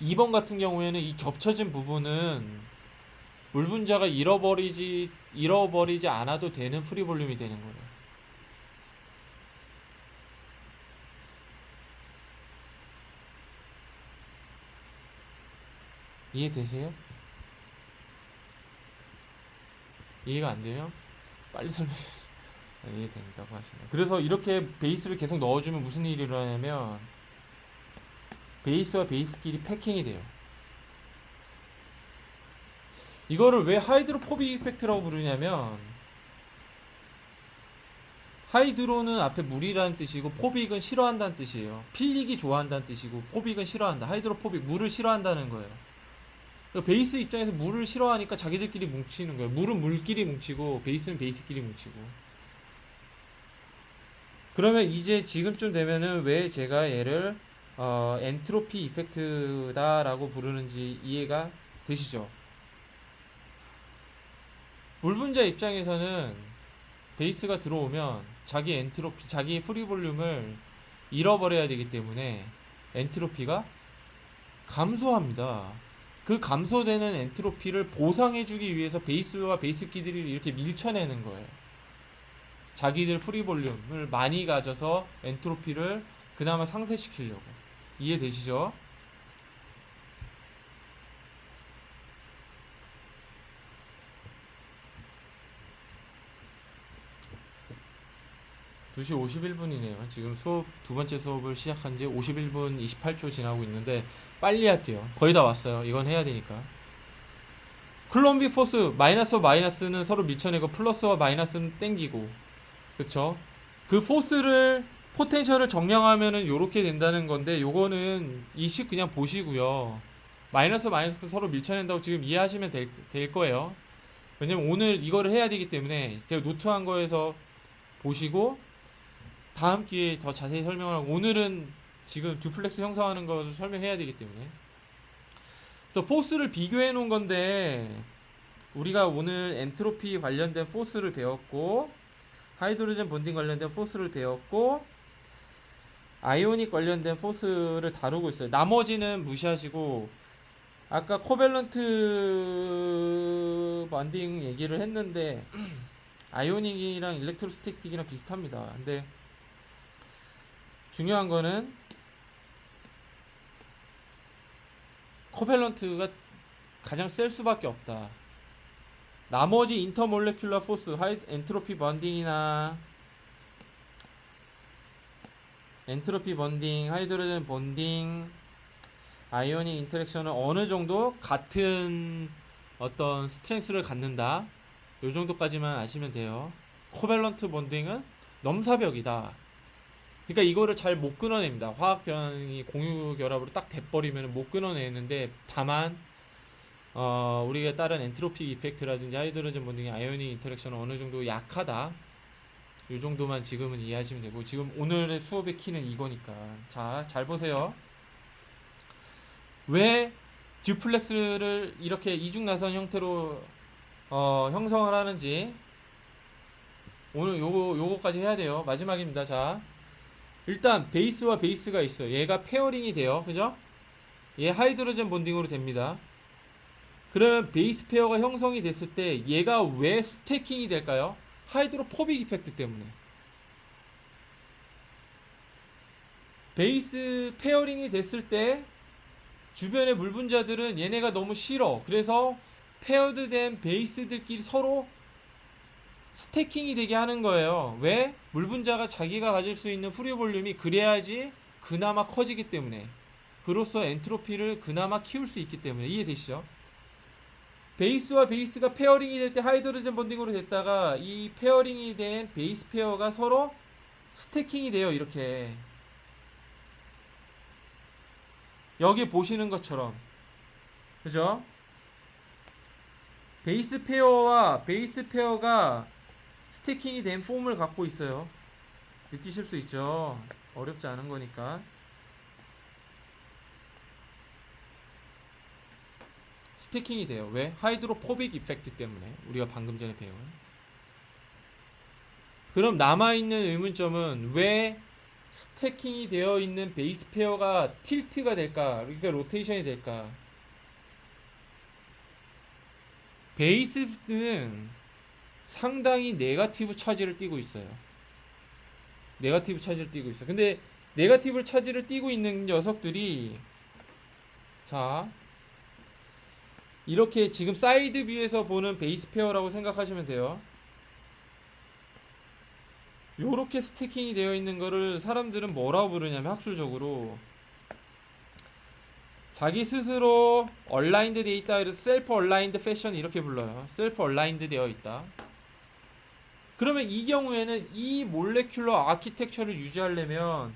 2번 같은 경우에는 이 겹쳐진 부분은 물 분자가 잃어버리지 않아도 되는 프리 볼륨이 되는 거예요. 이해되세요? 이해가 안 돼요? 빨리 설명했어. 이해된다고 하시네요. 그래서 이렇게 베이스를 계속 넣어주면 무슨 일이 일어나냐면 베이스와 베이스끼리 패킹이 돼요. 이거를 왜 하이드로포빅 이펙트라고 부르냐면 하이드로는 앞에 물이라는 뜻이고 포빅은 싫어한다는 뜻이에요. 필릭이 좋아한다는 뜻이고 포빅은 싫어한다. 하이드로포빅 물을 싫어한다는 거예요. 그러니까 베이스 입장에서 물을 싫어하니까 자기들끼리 뭉치는 거예요. 물은 물끼리 뭉치고 베이스는 베이스끼리 뭉치고. 그러면 이제 지금쯤 되면은 왜 제가 얘를 엔트로피 이펙트다라고 부르는지 이해가 되시죠? 물 분자 입장에서는 베이스가 들어오면 자기 엔트로피, 자기 프리 볼륨을 잃어버려야 되기 때문에 엔트로피가 감소합니다. 그 감소되는 엔트로피를 보상해주기 위해서 베이스와 베이스끼들이 이렇게 밀쳐내는 거예요. 자기들 프리 볼륨을 많이 가져서 엔트로피를 그나마 상쇄시키려고. 이해되시죠? 2시 51분이네요. 지금 두 번째 수업을 시작한 지 51분 28초 지나고 있는데 빨리 할게요. 거의 다 왔어요. 이건 해야 되니까. 쿨럼빅 포스 마이너스와 마이너스는 서로 밀쳐내고 플러스와 마이너스는 땡기고, 그쵸? 그 포텐셜을 정량하면은 요렇게 된다는 건데, 요거는 이식 그냥 보시고요. 마이너스 마이너스 서로 밀쳐낸다고 지금 이해하시면 될 거예요. 왜냐면 오늘 이거를 해야 되기 때문에 제가 노트한 거에서 보시고 다음 기회에 더 자세히 설명을 하고, 오늘은 지금 듀플렉스 형성하는 거 설명해야 되기 때문에. 그래서 포스를 비교해 놓은 건데, 우리가 오늘 엔트로피 관련된 포스를 배웠고, 하이드로젠 본딩 관련된 포스를 배웠고, 아이오닉 관련된 포스를 다루고 있어요. 나머지는 무시하시고, 아까 코밸런트 본딩 얘기를 했는데 아이오닉이랑 일렉트로스태틱이랑 비슷합니다. 근데 중요한 거는 코밸런트가 가장 셀 수밖에 없다. 나머지 인터몰레큘러 포스, 엔트로피 번딩이나 엔트로피 번딩, 하이드로젠 본딩, 아이오닉 인터랙션은 어느 정도 같은 어떤 스트렝스를 갖는다. 요 정도까지만 아시면 돼요. 코밸런트 본딩은 넘사벽이다. 그러니까 이거를 잘 못 끊어냅니다. 화학 변이 공유 결합으로 딱 돼버리면 못 끊어내는데, 다만 우리가 다른 엔트로피 이펙트라든지 하이드로젠 본딩의 아이오닉 인터랙션은 어느 정도 약하다. 이 정도만 지금은 이해하시면 되고, 지금 오늘의 수업의 키는 이거니까. 자, 잘 보세요. 왜 듀플렉스를 이렇게 이중나선 형태로 형성을 하는지 오늘 요거까지 해야 돼요. 마지막입니다. 자, 일단 베이스와 베이스가 있어요. 얘가 페어링이 돼요. 그죠? 얘 하이드로젠 본딩으로 됩니다. 그러면 베이스 페어가 형성이 됐을 때 얘가 왜 스태킹이 될까요? 하이드로포빅 이펙트 때문에. 베이스 페어링이 됐을 때 주변의 물 분자들은 얘네가 너무 싫어. 그래서 페어드된 베이스들끼리 서로 스태킹이 되게 하는 거예요. 왜? 물 분자가 자기가 가질 수 있는 프리 볼륨이 그래야지 그나마 커지기 때문에. 그로써 엔트로피를 그나마 키울 수 있기 때문에. 이해되시죠? 베이스와 베이스가 페어링이 될 때 하이드로젠 본딩으로 됐다가 이 페어링이 된 베이스 페어가 서로 스태킹이 돼요. 이렇게 여기 보시는 것처럼, 그죠? 베이스 페어와 베이스 페어가 스태킹이 된 폼을 갖고 있어요. 느끼실 수 있죠? 어렵지 않은 거니까. 스태킹이 돼요. 왜? 하이드로포빅 이펙트 때문에. 우리가 방금 전에 배운. 그럼 남아있는 의문점은 왜 스태킹이 되어 있는 베이스 페어가 틸트가 될까? 그러니까 로테이션이 될까? 베이스는 상당히 네거티브 차지를 띠고 있어요. 네거티브 차지를 띠고 있어. 근데 네거티브 차지를 띠고 있는 녀석들이 자 이렇게 지금 사이드 뷰에서 보는 베이스 페어라고 생각하시면 돼요. 요렇게 스태킹이 되어 있는 거를 사람들은 뭐라고 부르냐면 학술적으로 자기 스스로 얼라인드 되어 있다. 그래서 셀프 얼라인드 패션 이렇게 불러요. 셀프 얼라인드 되어 있다. 그러면 이 경우에는 이 몰레큘러 아키텍처를 유지하려면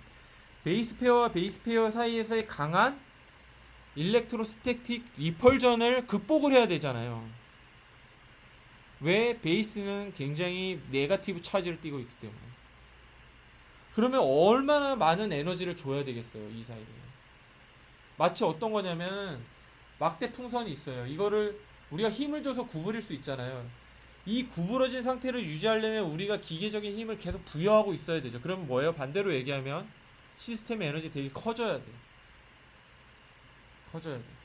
베이스 페어와 베이스 페어 사이에서의 강한 일렉트로스태틱 리펄전을 극복을 해야 되잖아요. 왜? 베이스는 굉장히 네거티브 차지를 띠고 있기 때문에. 그러면 얼마나 많은 에너지를 줘야 되겠어요, 이 사이에. 마치 어떤 거냐면 막대 풍선이 있어요. 이거를 우리가 힘을 줘서 구부릴 수 있잖아요. 이 구부러진 상태를 유지하려면 우리가 기계적인 힘을 계속 부여하고 있어야 되죠. 그럼 뭐예요? 반대로 얘기하면 시스템의 에너지 되게 커져야 돼요. 커져야 돼요.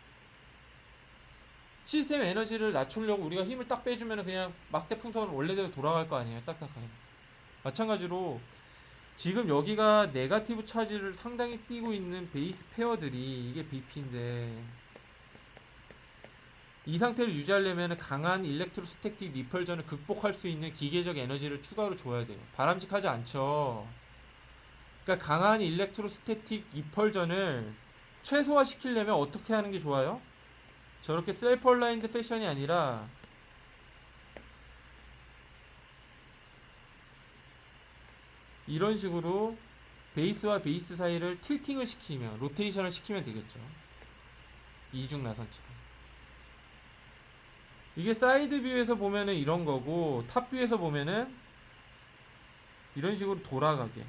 시스템의 에너지를 낮추려고 우리가 힘을 딱 빼주면 그냥 막대 풍선은 원래대로 돌아갈 거 아니에요. 딱딱하게. 마찬가지로 지금 여기가 네거티브 차지를 상당히 띄고 있는 베이스 페어들이 이게 BP인데 이 상태를 유지하려면 강한 일렉트로스태틱 리펄전을 극복할 수 있는 기계적 에너지를 추가로 줘야 돼요. 바람직하지 않죠. 그러니까 강한 일렉트로스태틱 리펄전을 최소화시키려면 어떻게 하는 게 좋아요? 저렇게 셀프 얼라인드 패션이 아니라 이런 식으로 베이스와 베이스 사이를 틸팅을 시키면 로테이션을 시키면 되겠죠. 이중 나선처럼. 이게 사이드 뷰에서 보면은 이런 거고 탑 뷰에서 보면은 이런 식으로 돌아가게.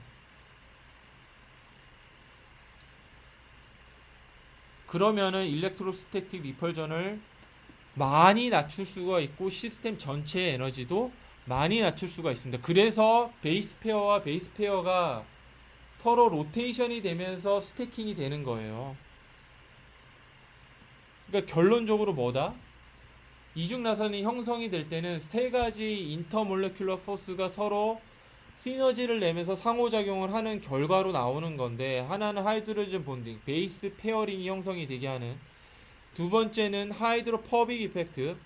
그러면은 일렉트로스태틱 리펄전을 많이 낮출 수가 있고 시스템 전체의 에너지도 많이 낮출 수가 있습니다. 그래서 베이스 페어와 베이스 페어가 서로 로테이션이 되면서 스태킹이 되는 거예요. 그러니까 결론적으로 뭐다? 이중 나선이 형성이 될 때는 세 가지 인터몰레큘러 포스가 서로 시너지를 내면서 상호작용을 하는 결과로 나오는 건데 하나는 하이드로젠 본딩, 베이스 페어링이 형성이 되게 하는 두 번째는 하이드로퍼빅 이펙트,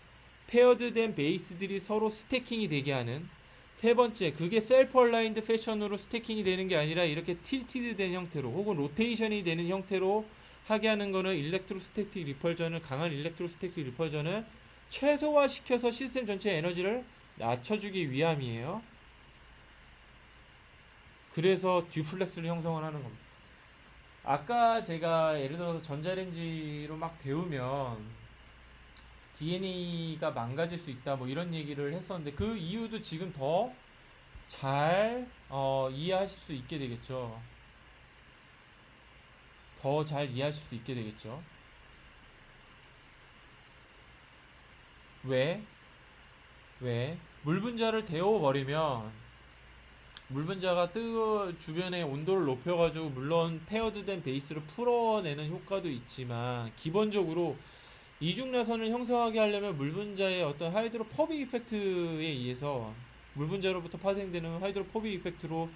페어드된 베이스들이 서로 스태킹이 되게 하는 세 번째, 그게 셀프 얼라인드 패션으로 스태킹이 되는 게 아니라 이렇게 틸티드 된 형태로 혹은 로테이션이 되는 형태로 하게 하는 거는 일렉트로스태틱 리펄전을 강한 일렉트로스태틱 리펄전을 최소화시켜서 시스템 전체의 에너지를 낮춰주기 위함이에요. 그래서 듀플렉스를 형성을 하는 겁니다. 아까 제가 예를 들어서 전자레인지로 막 데우면 DNA가 망가질 수 있다 뭐 이런 얘기를 했었는데 그 이유도 지금 더 잘 이해하실 수 있게 되겠죠. 더 잘 이해하실 수 있게 되겠죠. 왜? 왜? 물 분자를 데워버리면 물 분자가 주변에 온도를 높여가지고 물론 페어드된 베이스를 풀어내는 효과도 있지만 기본적으로 이중나선을 형성하게 하려면 물 분자의 어떤 하이드로포빅 이펙트에 의해서 물 분자로부터 파생되는 하이드로포빅 이펙트로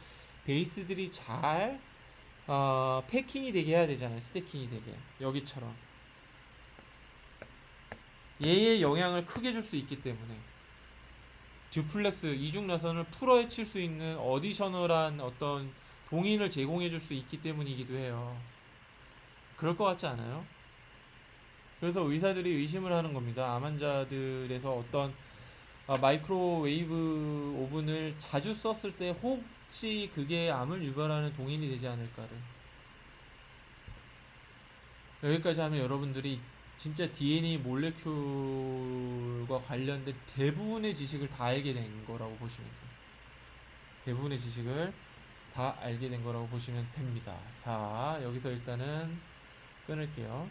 베이스들이 잘 패킹이 되게 해야 되잖아요. 스태킹이 되게 여기처럼 얘의 영향을 크게 줄 수 있기 때문에 듀플렉스 이중 나선을 풀어헤칠 수 있는 어디셔널한 어떤 동인을 제공해 줄 수 있기 때문이기도 해요. 그럴 것 같지 않아요? 그래서 의사들이 의심을 하는 겁니다. 암 환자들에서 어떤 마이크로웨이브 오븐을 자주 썼을 때 혹시 그게 암을 유발하는 동인이 되지 않을까를. 여기까지 하면 여러분들이 진짜 DNA 몰레큘과 관련된 대부분의 지식을 다 알게 된 거라고 보시면 돼요. 대부분의 지식을 다 알게 된 거라고 보시면 됩니다. 자, 여기서 일단은 끊을게요.